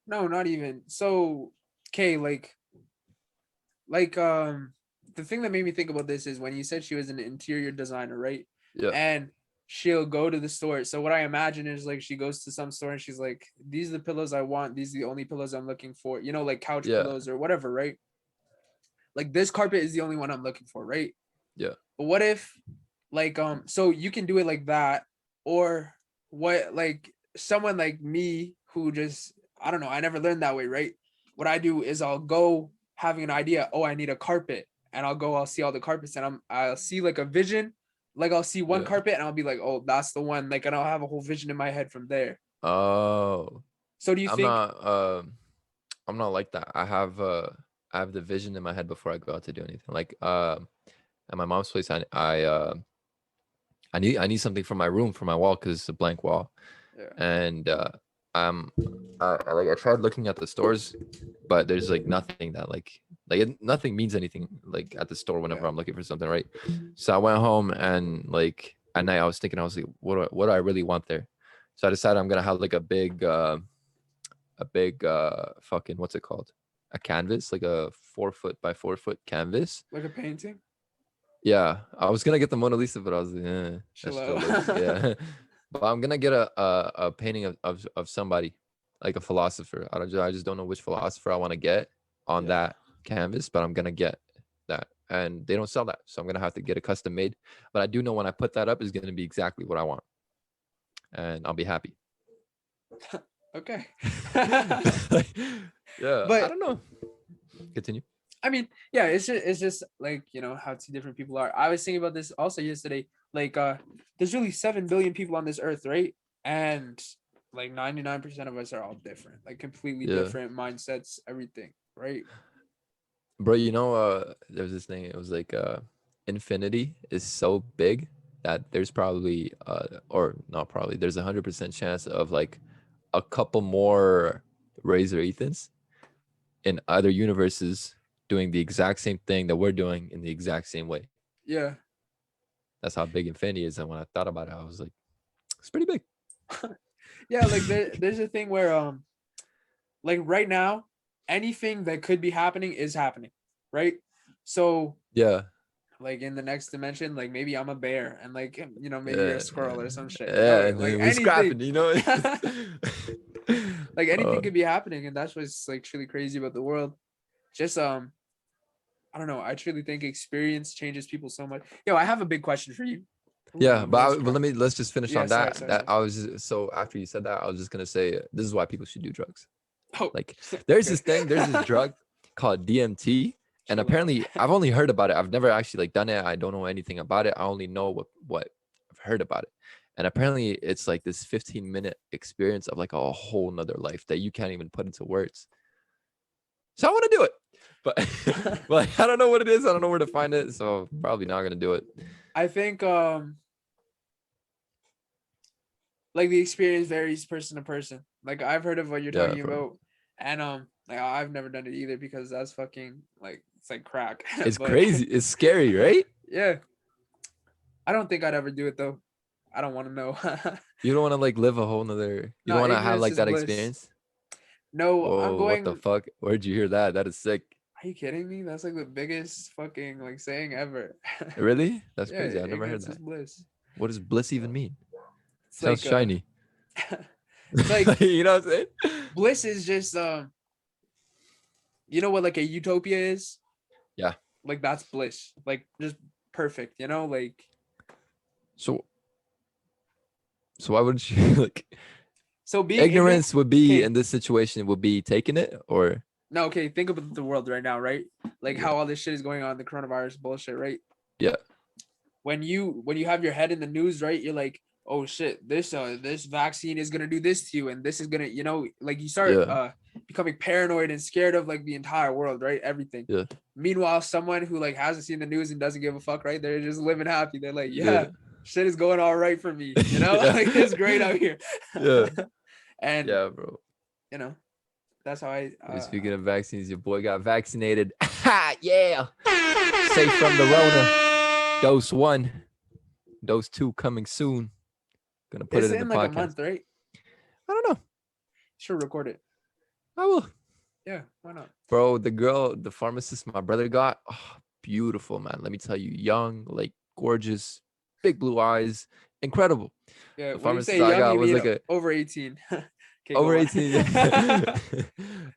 [SPEAKER 2] No, not even. So, okay, like the thing that made me think about this is when you said she was an interior designer, right?
[SPEAKER 1] Yeah.
[SPEAKER 2] And she'll go to the store. So what I imagine is like she goes to some store and she's like, these are the pillows I want. These are the only pillows I'm looking for. You know, like couch pillows or whatever, right? Like this carpet is the only one I'm looking for, right?
[SPEAKER 1] Yeah.
[SPEAKER 2] But what if like so you can do it like that, or what, like someone like me who just, I don't know, I never learned that way, right? What I do is I'll go having an idea, oh, I need a carpet, and I'll see all the carpets, and I'll see like a vision, like I'll see one carpet and I'll be like, oh, that's the one, like, and I'll have a whole vision in my head from there.
[SPEAKER 1] Oh.
[SPEAKER 2] So do you think
[SPEAKER 1] I'm not like that. I have the vision in my head before I go out to do anything. Like at my mom's place, I need something for my room, for my wall, because it's a blank wall.
[SPEAKER 2] Yeah.
[SPEAKER 1] And I tried looking at the stores, but there's like nothing that nothing means anything like at the store whenever I'm looking for something, right? So I went home, and like at night I was thinking, I was like, what do I really want there? So I decided I'm gonna have like a big fucking, what's it called? A canvas, like a 4 foot by 4 foot canvas.
[SPEAKER 2] like a painting?
[SPEAKER 1] Yeah, I was gonna get the Mona Lisa, but I was like, that's still yeah. But I'm gonna get a painting of somebody, like a philosopher. I just don't know which philosopher I want to get on that canvas, but I'm gonna get that, and they don't sell that, so I'm gonna have to get a custom made. But I do know when I put that up is gonna be exactly what I want, and I'll be happy.
[SPEAKER 2] Okay.
[SPEAKER 1] Yeah, I
[SPEAKER 2] But
[SPEAKER 1] don't know. Continue.
[SPEAKER 2] I mean, yeah, it's just like, you know, how two different people are. I was thinking about this also yesterday. Like, there's really 7 billion people on this earth, right? And like 99% of us are all different, like completely
[SPEAKER 1] Yeah,
[SPEAKER 2] different mindsets, everything, right?
[SPEAKER 1] bro. You know, there's this thing. It was like, infinity is so big that there's probably, or not probably, there's 100% chance of like a couple more Razor Ethans in other universes doing the exact same thing that we're doing in the exact same way.
[SPEAKER 2] Yeah.
[SPEAKER 1] That's how big infinity is. And when I thought about it, I was like, it's pretty big.
[SPEAKER 2] Yeah, like there's a thing where like right now, anything that could be happening is happening, right? So
[SPEAKER 1] Yeah.
[SPEAKER 2] like in the next dimension, like maybe I'm a bear and like, you know, maybe you're a
[SPEAKER 1] Yeah.
[SPEAKER 2] squirrel or some shit, you
[SPEAKER 1] Yeah.
[SPEAKER 2] know,
[SPEAKER 1] And
[SPEAKER 2] like
[SPEAKER 1] then we're
[SPEAKER 2] anything.
[SPEAKER 1] scrapping, you know?
[SPEAKER 2] Like
[SPEAKER 1] uh,
[SPEAKER 2] anything could be happening, and that's what's like truly crazy about the world. Just I don't know, I truly think experience changes people so much. Yo, I have a big question for you.
[SPEAKER 1] yeah.
[SPEAKER 2] Ooh,
[SPEAKER 1] But,
[SPEAKER 2] nice
[SPEAKER 1] but
[SPEAKER 2] try.
[SPEAKER 1] let's just finish
[SPEAKER 2] Yeah,
[SPEAKER 1] on
[SPEAKER 2] sorry,
[SPEAKER 1] that.
[SPEAKER 2] sorry,
[SPEAKER 1] That
[SPEAKER 2] sorry.
[SPEAKER 1] I was so after you said that, I was just going to say, this is why people should do drugs.
[SPEAKER 2] Oh,
[SPEAKER 1] Like, there's
[SPEAKER 2] okay.
[SPEAKER 1] this thing, there's this drug called DMT. And
[SPEAKER 2] Chill out.
[SPEAKER 1] apparently, I've only heard about it. I've never actually like done it. I don't know anything about it. I only know what I've heard about it. And apparently, it's like this 15-minute experience of like a whole nother life that you can't even put into words. So I want to do it, but like I don't know what it is. I don't know where to find it. So probably not gonna do it.
[SPEAKER 2] I think like the experience varies person to person. Like I've heard of what you're
[SPEAKER 1] Yeah,
[SPEAKER 2] talking
[SPEAKER 1] bro.
[SPEAKER 2] about, and like I've never done it either because that's fucking like it's like crack.
[SPEAKER 1] It's
[SPEAKER 2] But
[SPEAKER 1] crazy. It's scary, right?
[SPEAKER 2] yeah, I don't think I'd ever do it though. I don't want to know.
[SPEAKER 1] You don't want to like live a whole nother. You
[SPEAKER 2] No,
[SPEAKER 1] don't want to have
[SPEAKER 2] ignorance
[SPEAKER 1] like
[SPEAKER 2] is
[SPEAKER 1] that
[SPEAKER 2] bliss.
[SPEAKER 1] experience.
[SPEAKER 2] No, I'm
[SPEAKER 1] Whoa, what the
[SPEAKER 2] going.
[SPEAKER 1] fuck? Where'd you hear that? That is sick.
[SPEAKER 2] Are you kidding me? That's like the biggest fucking like saying ever.
[SPEAKER 1] Really? That's
[SPEAKER 2] Yeah,
[SPEAKER 1] crazy. I never heard
[SPEAKER 2] ignorance is
[SPEAKER 1] that.
[SPEAKER 2] bliss.
[SPEAKER 1] What does bliss even mean?
[SPEAKER 2] It's
[SPEAKER 1] Sounds
[SPEAKER 2] like
[SPEAKER 1] shiny.
[SPEAKER 2] it's like
[SPEAKER 1] You know what I'm saying?
[SPEAKER 2] bliss is just you know what like a utopia is?
[SPEAKER 1] Yeah.
[SPEAKER 2] Like that's bliss. Like just perfect, you know? Like
[SPEAKER 1] So why wouldn't you like
[SPEAKER 2] so being ignorant.
[SPEAKER 1] ignorance would be
[SPEAKER 2] Okay,
[SPEAKER 1] in this situation would be taking it or
[SPEAKER 2] no, okay, think about the world right now, right? Like
[SPEAKER 1] yeah.
[SPEAKER 2] how all this shit is going on, the coronavirus bullshit, right?
[SPEAKER 1] Yeah.
[SPEAKER 2] When you have your head in the news, right? You're like, oh shit, this vaccine is gonna do this to you, and this is gonna, you know, like you start
[SPEAKER 1] Yeah.
[SPEAKER 2] becoming paranoid and scared of like the entire world, right? Everything.
[SPEAKER 1] Yeah.
[SPEAKER 2] Meanwhile, someone who like hasn't seen the news and doesn't give a fuck, right? They're just living happy. They're like,
[SPEAKER 1] Yeah.
[SPEAKER 2] yeah, shit is going all right for me, you know,
[SPEAKER 1] Yeah.
[SPEAKER 2] like it's great out here.
[SPEAKER 1] Yeah.
[SPEAKER 2] And
[SPEAKER 1] Yeah, bro.
[SPEAKER 2] you know, that's how I
[SPEAKER 1] Speaking of vaccines, your boy got vaccinated. Ha! Yeah. Safe from the Rona. Dose 1. Dose 2 coming soon. Gonna put
[SPEAKER 2] it's
[SPEAKER 1] it in the
[SPEAKER 2] in like a
[SPEAKER 1] podcast.
[SPEAKER 2] month, right?
[SPEAKER 1] I don't know.
[SPEAKER 2] Sure, record it.
[SPEAKER 1] I will.
[SPEAKER 2] Yeah, why not?
[SPEAKER 1] Bro, the girl, the pharmacist my brother got, oh, beautiful, man. Let me tell you, young, like gorgeous, big blue eyes, incredible.
[SPEAKER 2] Yeah,
[SPEAKER 1] The
[SPEAKER 2] when you
[SPEAKER 1] pharmacist
[SPEAKER 2] say
[SPEAKER 1] I
[SPEAKER 2] young,
[SPEAKER 1] got
[SPEAKER 2] you
[SPEAKER 1] was
[SPEAKER 2] mean
[SPEAKER 1] like a
[SPEAKER 2] over 18. Okay,
[SPEAKER 1] over
[SPEAKER 2] go on.
[SPEAKER 1] 18. Yeah.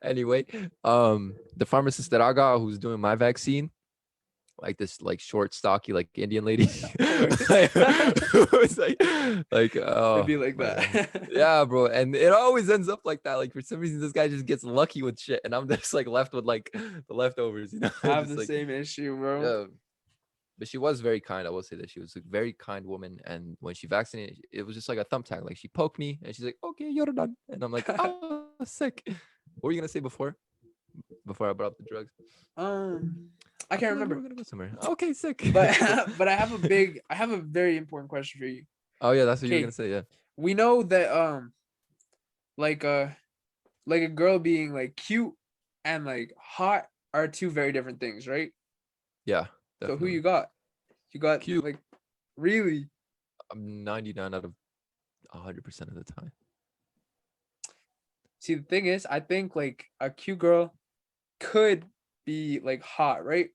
[SPEAKER 1] Anyway, the pharmacist that I got who's doing my vaccine, like this like short, stocky, like Indian lady. Like, it was like
[SPEAKER 2] It'd
[SPEAKER 1] oh
[SPEAKER 2] be like
[SPEAKER 1] man.
[SPEAKER 2] that.
[SPEAKER 1] Yeah, bro. And it always ends up like that. Like for some reason, this guy just gets lucky with shit, and I'm just like left with like the leftovers, you know.
[SPEAKER 2] I have
[SPEAKER 1] Just
[SPEAKER 2] the
[SPEAKER 1] like
[SPEAKER 2] same issue, bro.
[SPEAKER 1] yeah. But she was very kind. I will say that she was a very kind woman. And when she vaccinated, it was just like a thumbtack. Like she poked me, and she's like, "Okay, you're done." And I'm like, "Oh, sick." What were you gonna say before I brought up the drugs?
[SPEAKER 2] I
[SPEAKER 1] I
[SPEAKER 2] can't
[SPEAKER 1] feel like we
[SPEAKER 2] remember.
[SPEAKER 1] were gonna go somewhere. Okay, sick.
[SPEAKER 2] But but I have a very important question for you.
[SPEAKER 1] Oh yeah, that's what you were
[SPEAKER 2] Okay,
[SPEAKER 1] gonna say. Yeah.
[SPEAKER 2] we know that like uh like a girl being like cute and like hot are two very different things, right?
[SPEAKER 1] Yeah,
[SPEAKER 2] So who
[SPEAKER 1] definitely.
[SPEAKER 2] you got? You got
[SPEAKER 1] Cute.
[SPEAKER 2] like really?
[SPEAKER 1] I'm 99 out of 100% of the time.
[SPEAKER 2] See, the thing is, I think like a cute girl could be like hot, right?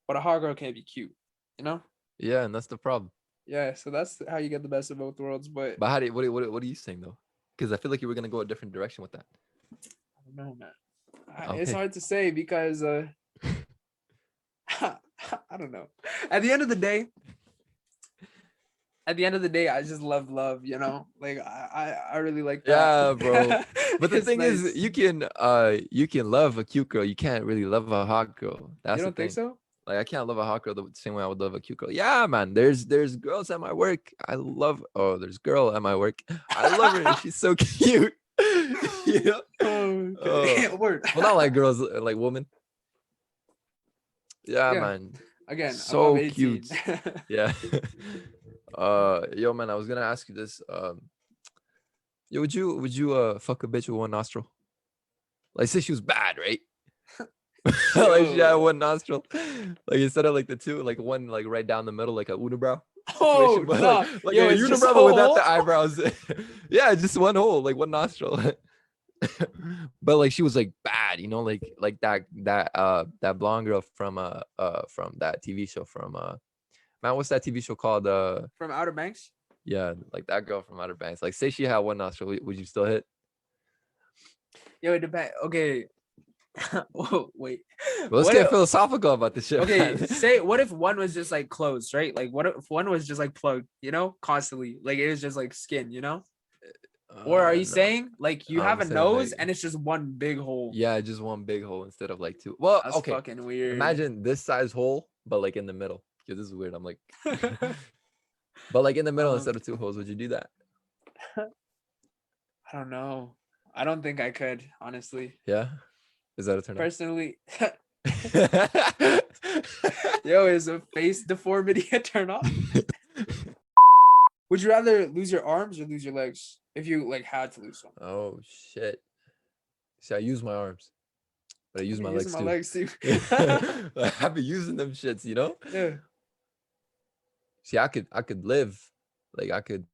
[SPEAKER 2] But a hot girl can't be cute, you know?
[SPEAKER 1] Yeah, and that's the problem.
[SPEAKER 2] Yeah, so that's how you get the best of both worlds. But
[SPEAKER 1] But how do you, what are you saying though? Because I feel like you were gonna go a different direction with that.
[SPEAKER 2] I don't know, man. It's
[SPEAKER 1] Okay.
[SPEAKER 2] hard to say because I don't know. At the end of the day, I just love love, you know? Like I really like that.
[SPEAKER 1] Yeah, bro. But the
[SPEAKER 2] It's
[SPEAKER 1] thing is,
[SPEAKER 2] nice.
[SPEAKER 1] you can love a cute girl. You can't really love a hot girl.
[SPEAKER 2] You
[SPEAKER 1] That's the
[SPEAKER 2] don't think
[SPEAKER 1] thing.
[SPEAKER 2] so?
[SPEAKER 1] Like I can't love a hot girl the same way I would love a cute girl. Yeah, man. There's girls at my work. I love. Oh, there's girl at my work. I love her. She's so cute. You know?
[SPEAKER 2] Okay. Word.
[SPEAKER 1] Well, not like girls, like women. Yeah,
[SPEAKER 2] Yeah.
[SPEAKER 1] man.
[SPEAKER 2] Again, above
[SPEAKER 1] So
[SPEAKER 2] 18.
[SPEAKER 1] cute. Yeah. Yo, man. I was gonna ask you this. Yo, would you fuck a bitch with one nostril? Like, say she was bad, right? Like she had
[SPEAKER 2] Yo.
[SPEAKER 1] one nostril, like instead of like the two, like one like right down the middle, like a unibrow
[SPEAKER 2] Oh
[SPEAKER 1] situation, but
[SPEAKER 2] no.
[SPEAKER 1] like
[SPEAKER 2] Yo,
[SPEAKER 1] a
[SPEAKER 2] it's just a
[SPEAKER 1] unibrow but without
[SPEAKER 2] hole.
[SPEAKER 1] the eyebrows. Yeah, just one hole, like one nostril. But like she was like bad, you know, like that blonde girl from that TV show from man, what's that TV show called?
[SPEAKER 2] From Outer Banks?
[SPEAKER 1] Yeah, like that girl from Outer Banks. Like, say she had one nostril, would you still hit?
[SPEAKER 2] Yo, it depends. Okay. Oh, wait.
[SPEAKER 1] Well, let's
[SPEAKER 2] What
[SPEAKER 1] get
[SPEAKER 2] if,
[SPEAKER 1] philosophical about this shit,
[SPEAKER 2] okay,
[SPEAKER 1] man.
[SPEAKER 2] say what if one was just like closed, right? Like what if one was just like plugged, you know, constantly? Like it was just like skin, you know? Or are you
[SPEAKER 1] No,
[SPEAKER 2] saying like you have
[SPEAKER 1] I'm
[SPEAKER 2] a
[SPEAKER 1] saying
[SPEAKER 2] nose
[SPEAKER 1] like,
[SPEAKER 2] and it's just one big hole?
[SPEAKER 1] yeah, just one big hole instead of like two. Well,
[SPEAKER 2] That's
[SPEAKER 1] okay.
[SPEAKER 2] fucking weird.
[SPEAKER 1] Imagine this size hole, but like in the middle. Yeah, this is weird. I'm like, but like in the middle
[SPEAKER 2] Um,
[SPEAKER 1] instead of two holes. Would you do that?
[SPEAKER 2] I don't know. I don't think I could, honestly.
[SPEAKER 1] Yeah. Is that a turn on?
[SPEAKER 2] Personally, yo, is a face deformity a turn off? Would you rather lose your arms or lose your legs if you like had to lose them?
[SPEAKER 1] Oh shit. See, I use my arms, but I use my
[SPEAKER 2] Using
[SPEAKER 1] legs
[SPEAKER 2] my
[SPEAKER 1] too.
[SPEAKER 2] legs too.
[SPEAKER 1] I've been using them shits, you know?
[SPEAKER 2] Yeah.
[SPEAKER 1] See, I could live, like I could,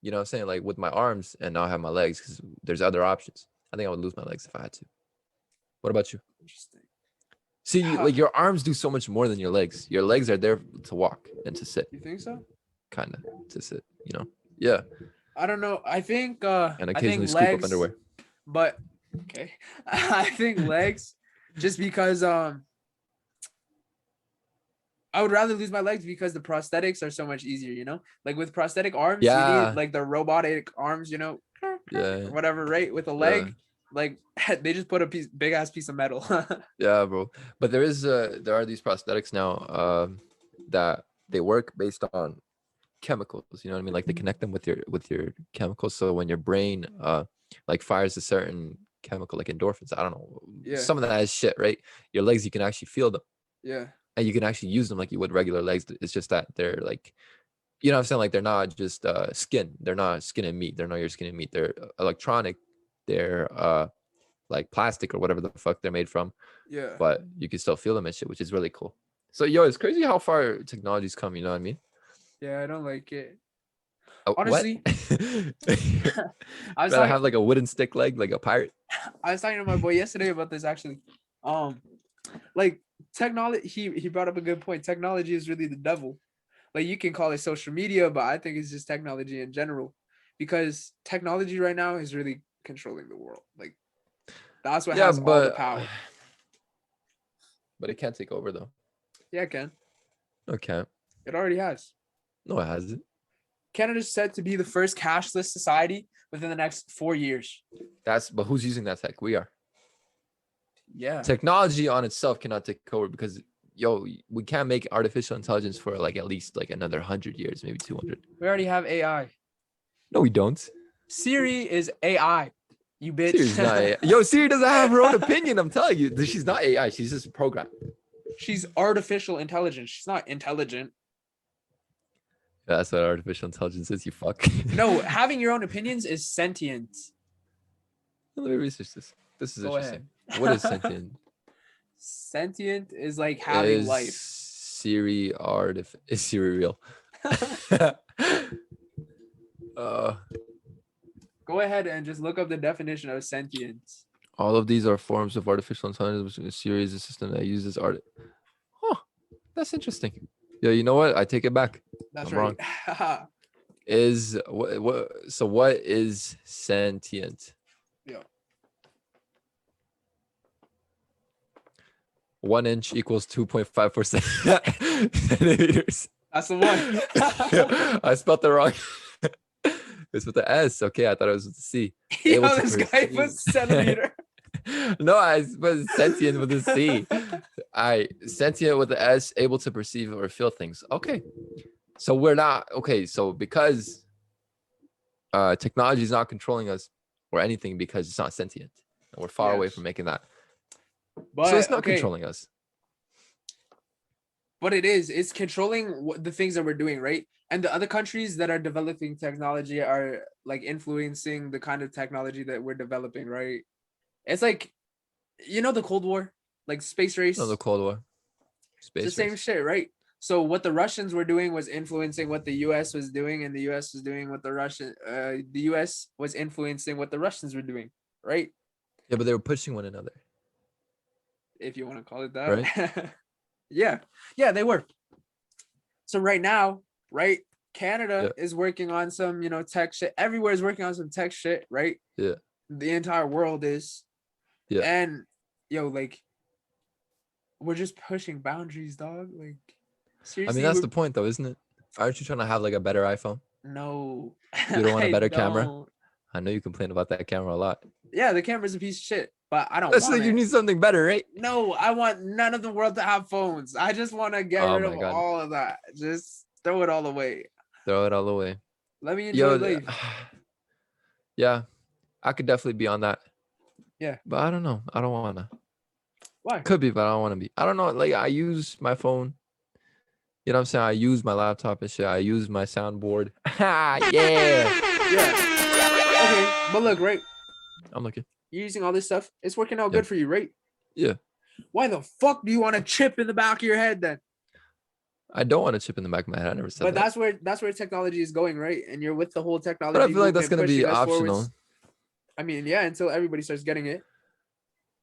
[SPEAKER 1] you know what I'm saying, like with my arms and now have my legs because there's other options. I think I would lose my legs if I had to. What about you?
[SPEAKER 2] Interesting.
[SPEAKER 1] See, like your arms do so much more than your legs. Your legs are there to walk and to sit,
[SPEAKER 2] You think so?
[SPEAKER 1] kind of to sit, you know? Yeah.
[SPEAKER 2] I don't know. I think
[SPEAKER 1] And
[SPEAKER 2] I think
[SPEAKER 1] occasionally scoop up
[SPEAKER 2] legs,
[SPEAKER 1] underwear.
[SPEAKER 2] but okay. I think legs just because I would rather lose my legs because the prosthetics are so much easier, you know? Like with prosthetic arms, you need
[SPEAKER 1] Yeah.
[SPEAKER 2] like the robotic arms, you know,
[SPEAKER 1] Yeah.
[SPEAKER 2] or whatever, right? With a
[SPEAKER 1] Yeah.
[SPEAKER 2] leg, like they just put a big ass piece of metal.
[SPEAKER 1] Yeah, bro. But there are these prosthetics now that they work based on chemicals, you know what I mean? Like they connect them with your chemicals. So when your brain like fires a certain chemical like endorphins, I don't know,
[SPEAKER 2] Yeah.
[SPEAKER 1] some of that is shit, right? Your legs, you can actually feel them.
[SPEAKER 2] Yeah.
[SPEAKER 1] And you can actually use them like you would regular legs. It's just that they're like, you know what I'm saying? Like they're not just skin. They're not skin and meat. They're not your skin and meat. They're electronic. They're like plastic or whatever the fuck they're made from.
[SPEAKER 2] Yeah.
[SPEAKER 1] But you can still feel them and shit, which is really cool. So yo, it's crazy how far technology's come, you know what I mean?
[SPEAKER 2] Yeah, I don't like it.
[SPEAKER 1] What?
[SPEAKER 2] Honestly, I was
[SPEAKER 1] Rather
[SPEAKER 2] talking,
[SPEAKER 1] have like a wooden stick leg, like a pirate.
[SPEAKER 2] I was talking to my boy yesterday about this actually. Like technology, he brought up a good point. Technology is really the devil. Like you can call it social media, but I think it's just technology in general, because technology right now is really controlling the world. Like that's what
[SPEAKER 1] Yeah,
[SPEAKER 2] has all the power.
[SPEAKER 1] but it can't take over though.
[SPEAKER 2] Yeah, it can.
[SPEAKER 1] No, it can't.
[SPEAKER 2] It already has.
[SPEAKER 1] No, it hasn't.
[SPEAKER 2] Canada's set to be the first cashless society within the next 4 years.
[SPEAKER 1] But who's using that tech? We are.
[SPEAKER 2] Yeah.
[SPEAKER 1] Technology on itself cannot take over because yo, we can't make artificial intelligence for like at least like another 100 years, maybe 200.
[SPEAKER 2] We already have AI.
[SPEAKER 1] No, we don't.
[SPEAKER 2] Siri is AI. You bitch.
[SPEAKER 1] Siri's not AI. Yo, Siri doesn't have her own opinion. I'm telling you, she's not AI. She's just a program.
[SPEAKER 2] She's artificial intelligence. She's not intelligent.
[SPEAKER 1] Yeah, that's what artificial intelligence is. You fuck.
[SPEAKER 2] No, having your own opinions is sentient.
[SPEAKER 1] Let me research this. This is
[SPEAKER 2] Go
[SPEAKER 1] interesting.
[SPEAKER 2] ahead.
[SPEAKER 1] What is sentient?
[SPEAKER 2] Sentient is like having life.
[SPEAKER 1] Is Siri real?
[SPEAKER 2] Go ahead and just look up the definition of sentience.
[SPEAKER 1] All of these are forms of artificial intelligence, which is a series of system that uses art. Huh, that's interesting. Yeah, you know what? I take it back.
[SPEAKER 2] That's
[SPEAKER 1] I'm
[SPEAKER 2] right.
[SPEAKER 1] wrong. What is sentient?
[SPEAKER 2] Yeah.
[SPEAKER 1] 1 inch equals 2.54 centimeters.
[SPEAKER 2] That's the one.
[SPEAKER 1] I spelled it wrong. It's with the S. Okay, I thought it was with the C.
[SPEAKER 2] Yo, this guy put centimeter.
[SPEAKER 1] No, I put sentient with a C. Sentient with the S, able to perceive or feel things. Okay, so we're not okay. So because technology is not controlling us or anything because it's not sentient, and we're far away from making that.
[SPEAKER 2] But
[SPEAKER 1] so it's not controlling us.
[SPEAKER 2] But it's controlling the things that we're doing, right? And the other countries that are developing technology are like influencing the kind of technology that we're developing, right? It's like, the Cold War, like space race.
[SPEAKER 1] No, the Cold War.
[SPEAKER 2] Space it's the same shit, right? So what the Russians were doing was influencing what the U.S. was doing, and the U.S. was doing what the U.S. was influencing what the Russians were doing, right?
[SPEAKER 1] Yeah, but they were pushing one another.
[SPEAKER 2] If you want to call it that. Right? Yeah, they were. So right now, right, Canada is working on some, tech shit. Everywhere is working on some tech shit, right?
[SPEAKER 1] Yeah.
[SPEAKER 2] The entire world is. Yeah. And like, we're just pushing boundaries, dog. Like, seriously.
[SPEAKER 1] I mean, that's the point, though, isn't it? Aren't you trying to have like a better iPhone?
[SPEAKER 2] No.
[SPEAKER 1] You don't want a better camera? I know you complain about that camera a lot.
[SPEAKER 2] Yeah, the camera's a piece of shit, but I don't
[SPEAKER 1] That's
[SPEAKER 2] want
[SPEAKER 1] like you need something better, right?
[SPEAKER 2] No, I want none of the world to have phones. I just want to get rid of all of that. Just throw it all away.
[SPEAKER 1] Throw it all away.
[SPEAKER 2] Let me enjoy life.
[SPEAKER 1] Yeah, I could definitely be on that.
[SPEAKER 2] Yeah.
[SPEAKER 1] But I don't know. I don't want to.
[SPEAKER 2] Why?
[SPEAKER 1] Could be, but I don't want to be. I don't know. Like, I use my phone. You know what I'm saying? I use my laptop and shit. I use my soundboard. Yeah.
[SPEAKER 2] Okay, but look, right?
[SPEAKER 1] I'm looking.
[SPEAKER 2] You're using all this stuff. It's working out good for you, right?
[SPEAKER 1] Yeah.
[SPEAKER 2] Why the fuck do you want a chip in the back of your head then?
[SPEAKER 1] I don't want a chip in the back of my head. I never said that.
[SPEAKER 2] But that's where technology is going, right? And you're with the whole technology.
[SPEAKER 1] But I feel like that's gonna be optional.
[SPEAKER 2] Forwards. I mean, yeah, until everybody starts getting it.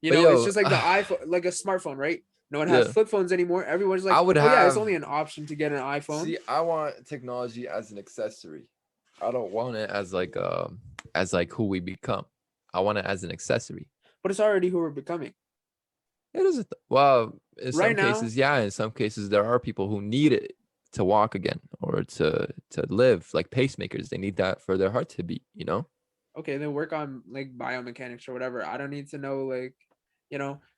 [SPEAKER 2] It's just like the iPhone, like a smartphone, right? No one has flip phones anymore. Everyone's like, it's only an option to get an iPhone.
[SPEAKER 1] See, I want technology as an accessory. I don't want it as like who we become. I want it as an accessory.
[SPEAKER 2] But it's already who we're becoming.
[SPEAKER 1] It is. Well, in some cases, yeah. In some cases, there are people who need it to walk again or to live, like pacemakers. They need that for their heart to beat,
[SPEAKER 2] Okay, then work on like biomechanics or whatever. I don't need to know like,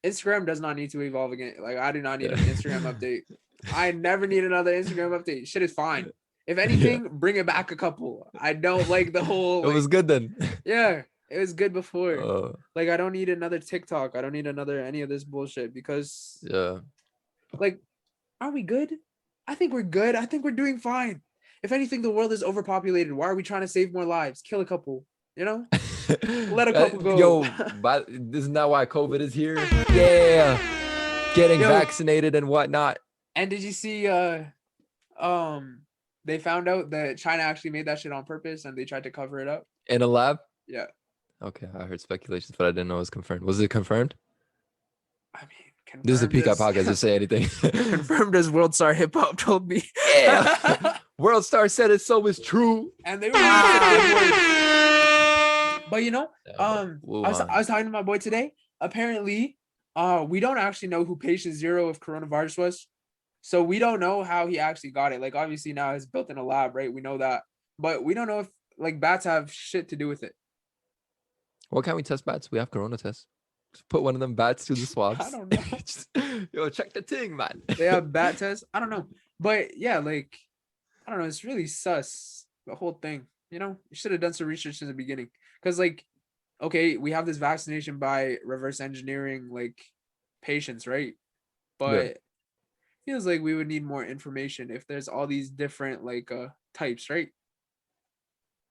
[SPEAKER 2] Instagram does not need to evolve again. Like, I do not need an Instagram update. I never need another Instagram update. Shit is fine. If anything, bring it back a couple. I don't like the whole.
[SPEAKER 1] It was good then.
[SPEAKER 2] Yeah, it was good before. Like, I don't need another TikTok. I don't need any of this bullshit because.
[SPEAKER 1] Yeah.
[SPEAKER 2] Like, are we good? I think we're good. I think we're doing fine. If anything, the world is overpopulated. Why are we trying to save more lives? Kill a couple. Let a couple go.
[SPEAKER 1] Yo, but isn't that why COVID is here? Yeah, getting vaccinated and whatnot.
[SPEAKER 2] And did you see? They found out that China actually made that shit on purpose, and they tried to cover it up
[SPEAKER 1] in a lab.
[SPEAKER 2] Yeah.
[SPEAKER 1] Okay, I heard speculations, but I didn't know it was confirmed. Was it confirmed?
[SPEAKER 2] I mean,
[SPEAKER 1] this is the Peak Out Podcast to say anything.
[SPEAKER 2] Confirmed as World Star Hip Hop told me.
[SPEAKER 1] Yeah. World Star said it, so it's true.
[SPEAKER 2] And they were. But I was talking to my boy today. Apparently, we don't actually know who patient 0 of coronavirus was. So we don't know how he actually got it. Like, obviously now it's built in a lab, right? We know that. But we don't know if like bats have shit to do with it.
[SPEAKER 1] What can we test bats? We have corona tests. Just put one of them bats through the swabs.
[SPEAKER 2] I don't know.
[SPEAKER 1] Yo, check the thing, man.
[SPEAKER 2] They have bat tests? I don't know. But yeah, like, I don't know. It's really sus. The whole thing. You should have done some research in the beginning. Because, like, okay, we have this vaccination by reverse engineering, like, patients, right? But it feels like we would need more information if there's all these different, like, types, right?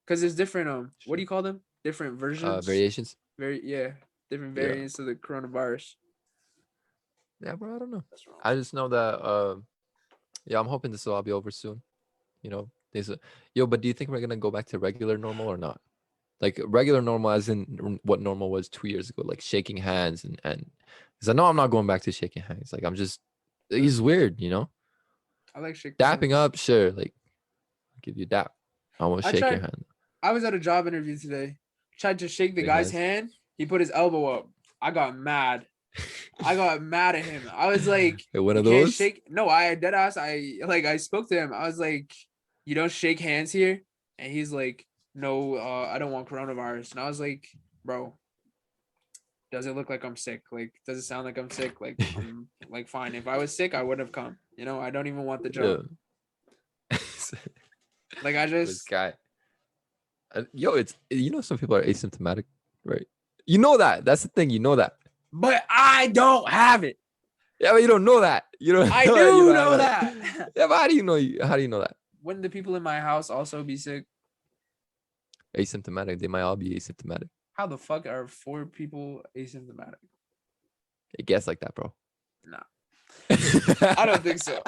[SPEAKER 2] Because there's different, what do you call them? Different versions?
[SPEAKER 1] Variations?
[SPEAKER 2] Different variants of the coronavirus.
[SPEAKER 1] Yeah, bro, I don't know. I just know that, I'm hoping this will all be over soon. But do you think we're going to go back to regular normal or not? Like regular normal as in what normal was 2 years ago, like shaking hands and because I know I'm not going back to shaking hands. Like he's weird,
[SPEAKER 2] I like shaking
[SPEAKER 1] dapping up, sure. Like I'll give you a dap. I won't shake your hand.
[SPEAKER 2] I was at a job interview today. Tried to shake the guy's hand. He put his elbow up. I got mad. I got mad at him. I was like,
[SPEAKER 1] One of
[SPEAKER 2] "You can't
[SPEAKER 1] those?
[SPEAKER 2] shake." No, I dead ass. I spoke to him. I was like, "You don't shake hands here," and he's like, "No, I don't want coronavirus." And I was like, "Bro, does it look like I'm sick? Like, does it sound like I'm sick? Like, I'm like fine. If I was sick, I wouldn't have come. You know, I don't even want the job.
[SPEAKER 1] Yeah.
[SPEAKER 2] Like, I
[SPEAKER 1] This
[SPEAKER 2] just
[SPEAKER 1] guy. Yo, it's some people are asymptomatic, right? You know that. That's the thing. You know that.
[SPEAKER 2] but I don't have it.
[SPEAKER 1] Yeah, but you don't know that. You don't.
[SPEAKER 2] I
[SPEAKER 1] know
[SPEAKER 2] do
[SPEAKER 1] that you don't
[SPEAKER 2] know
[SPEAKER 1] have
[SPEAKER 2] that.
[SPEAKER 1] it. Yeah, but how do you know? How do you know that?
[SPEAKER 2] Wouldn't the people in my house also be sick?
[SPEAKER 1] Asymptomatic. They might all be asymptomatic.
[SPEAKER 2] How the fuck are 4 people asymptomatic?
[SPEAKER 1] It gets like that, bro.
[SPEAKER 2] Nah. I don't think so.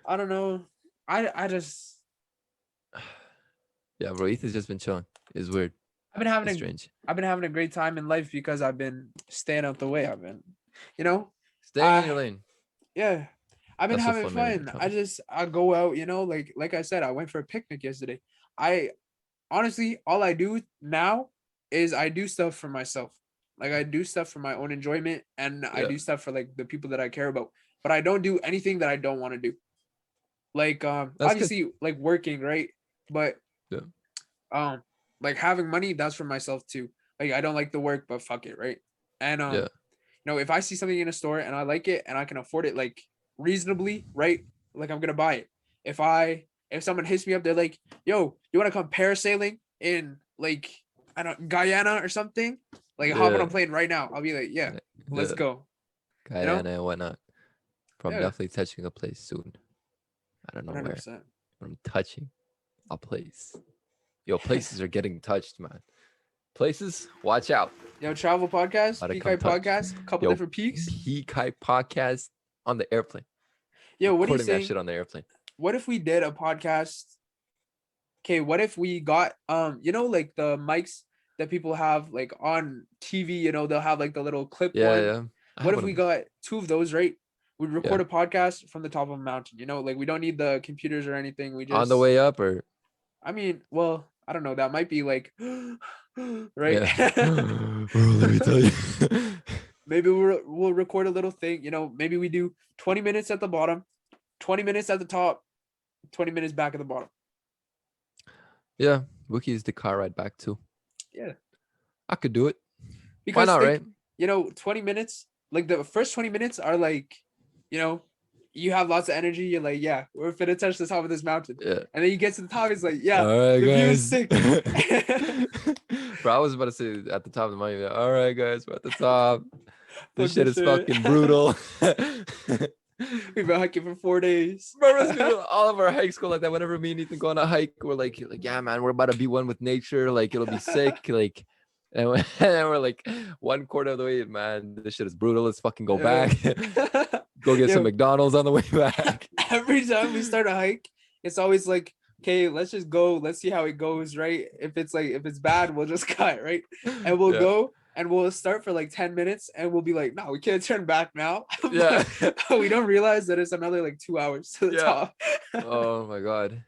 [SPEAKER 2] I don't know. I just
[SPEAKER 1] Yeah, bro. Ethan's just been chilling. It's weird.
[SPEAKER 2] I've been having
[SPEAKER 1] It's
[SPEAKER 2] a
[SPEAKER 1] strange.
[SPEAKER 2] I've been having a great time in life because I've been staying out the way. I've been, you know,
[SPEAKER 1] Staying in your lane.
[SPEAKER 2] yeah. I've been
[SPEAKER 1] That's what
[SPEAKER 2] having
[SPEAKER 1] fun
[SPEAKER 2] fun. I go out, like I said, I went for a picnic yesterday. I honestly, all I do now is I do stuff for myself. Like I do stuff for my own enjoyment and I
[SPEAKER 1] Yeah.
[SPEAKER 2] do stuff for like the people that I care about. But I don't do anything that I don't want to do. Like
[SPEAKER 1] That's
[SPEAKER 2] obviously like working, right? But
[SPEAKER 1] Yeah.
[SPEAKER 2] like having money, that's for myself too. Like I don't like the work, but fuck it, right? And
[SPEAKER 1] Yeah.
[SPEAKER 2] if I see something in a store and I like it and I can afford it like reasonably, right? Like I'm gonna buy it. If someone hits me up, they're like, "Yo, you want to come parasailing in like I don't Guyana or something?" Like hop on a
[SPEAKER 1] Yeah.
[SPEAKER 2] plane right now. I'll be like, "Yeah, let's
[SPEAKER 1] Yeah.
[SPEAKER 2] go."
[SPEAKER 1] Guyana and whatnot. Bro, I'm
[SPEAKER 2] Yeah.
[SPEAKER 1] definitely touching a place soon. I don't know where.
[SPEAKER 2] 100%.
[SPEAKER 1] But I'm touching a place. Yo, places are getting touched, man. Places, watch out.
[SPEAKER 2] Yo, travel podcast,
[SPEAKER 1] Gotta
[SPEAKER 2] Peak
[SPEAKER 1] come
[SPEAKER 2] High
[SPEAKER 1] touch.
[SPEAKER 2] podcast, a couple
[SPEAKER 1] Yo,
[SPEAKER 2] different peaks.
[SPEAKER 1] Peak High podcast on the airplane.
[SPEAKER 2] Yo, what are you
[SPEAKER 1] Recording that
[SPEAKER 2] saying?
[SPEAKER 1] shit on the airplane.
[SPEAKER 2] What if we did a podcast? Okay, what if we got like the mics that people have like on TV, they'll have like the little clip
[SPEAKER 1] Yeah,
[SPEAKER 2] one.
[SPEAKER 1] yeah.
[SPEAKER 2] What if we got 2 of those, right? We'd record
[SPEAKER 1] Yeah.
[SPEAKER 2] a podcast from the top of a mountain, like we don't need the computers or anything. We just
[SPEAKER 1] on the way up or
[SPEAKER 2] I mean, well, I don't know. That might be like right.
[SPEAKER 1] Yeah. Bro, let me tell you.
[SPEAKER 2] Maybe we'll record a little thing, maybe we do 20 minutes at the bottom, 20 minutes at the top, 20 minutes back at the bottom.
[SPEAKER 1] Yeah, Wookie's the car ride back too.
[SPEAKER 2] Yeah.
[SPEAKER 1] I could do it.
[SPEAKER 2] Because
[SPEAKER 1] why not, right?
[SPEAKER 2] 20 minutes, like the first 20 minutes are like, you have lots of energy. You're like, yeah, we're finna touch the top of this mountain.
[SPEAKER 1] Yeah.
[SPEAKER 2] And then you get to the top, it's like, yeah,
[SPEAKER 1] all right,
[SPEAKER 2] the
[SPEAKER 1] guys.
[SPEAKER 2] view is sick.
[SPEAKER 1] Bro, I was about to say at the top of the mountain, all right, guys, we're at the top. This
[SPEAKER 2] Fuck
[SPEAKER 1] shit
[SPEAKER 2] this
[SPEAKER 1] is
[SPEAKER 2] shit.
[SPEAKER 1] fucking brutal.
[SPEAKER 2] We've been hiking for 4 days.
[SPEAKER 1] Bro, it's been all of our hikes go like that. Whenever me and Ethan go on a hike, we're like, yeah, man, we're about to be one with nature. Like, it'll be sick. Like, and we're like 1/4 of the way, man. This shit is brutal. Let's fucking go back. Go get some McDonald's on the way back.
[SPEAKER 2] Every time we start a hike, it's always like, okay, let's just go. Let's see how it goes, right? If it's bad, we'll just cut, right? And we'll go and we'll start for like 10 minutes and we'll be like, no, we can't turn back now.
[SPEAKER 1] Yeah.
[SPEAKER 2] We don't realize that it's another like 2 hours to the top.
[SPEAKER 1] Oh my God.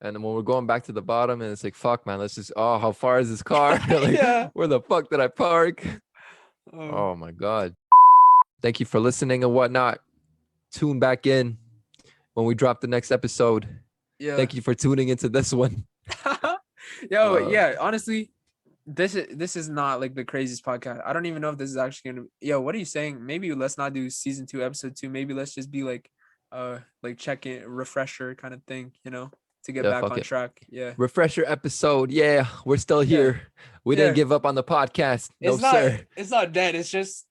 [SPEAKER 1] And then when we're going back to the bottom and it's like, fuck, man, let's just, how far is this car? Like, where the fuck did I park? Oh my God. Thank you for listening and whatnot. Tune back in when we drop the next episode.
[SPEAKER 2] Yeah.
[SPEAKER 1] Thank you for tuning into this one.
[SPEAKER 2] Yeah, honestly, this is not like the craziest podcast. I don't even know if this is actually gonna what are you saying? Maybe let's not do season 2 episode 2. Maybe let's just be like check-in refresher kind of thing, to get back on track. Yeah.
[SPEAKER 1] Refresher episode. Yeah, we're still here. We didn't give up on the podcast. No, sir.
[SPEAKER 2] It's not dead. It's just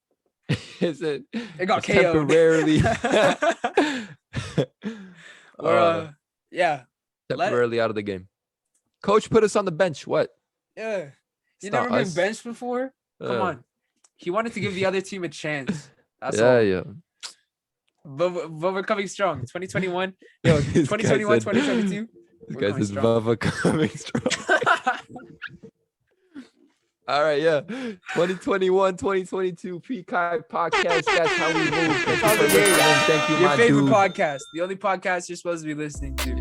[SPEAKER 1] it
[SPEAKER 2] got KO'd.
[SPEAKER 1] temporarily. Temporarily out of the game. Coach put us on the bench. What?
[SPEAKER 2] Yeah. You never been benched before? Come on. He wanted to give the other team a chance. That's all. Yeah. But we're coming strong. 2021. 2021, 2022.
[SPEAKER 1] This guy says Vava coming strong. All right, 2021, 2022 Peacock podcast. That's how we move. Thank you for listening. Thank you,
[SPEAKER 2] your favorite podcast. The only podcast you're supposed to be listening to.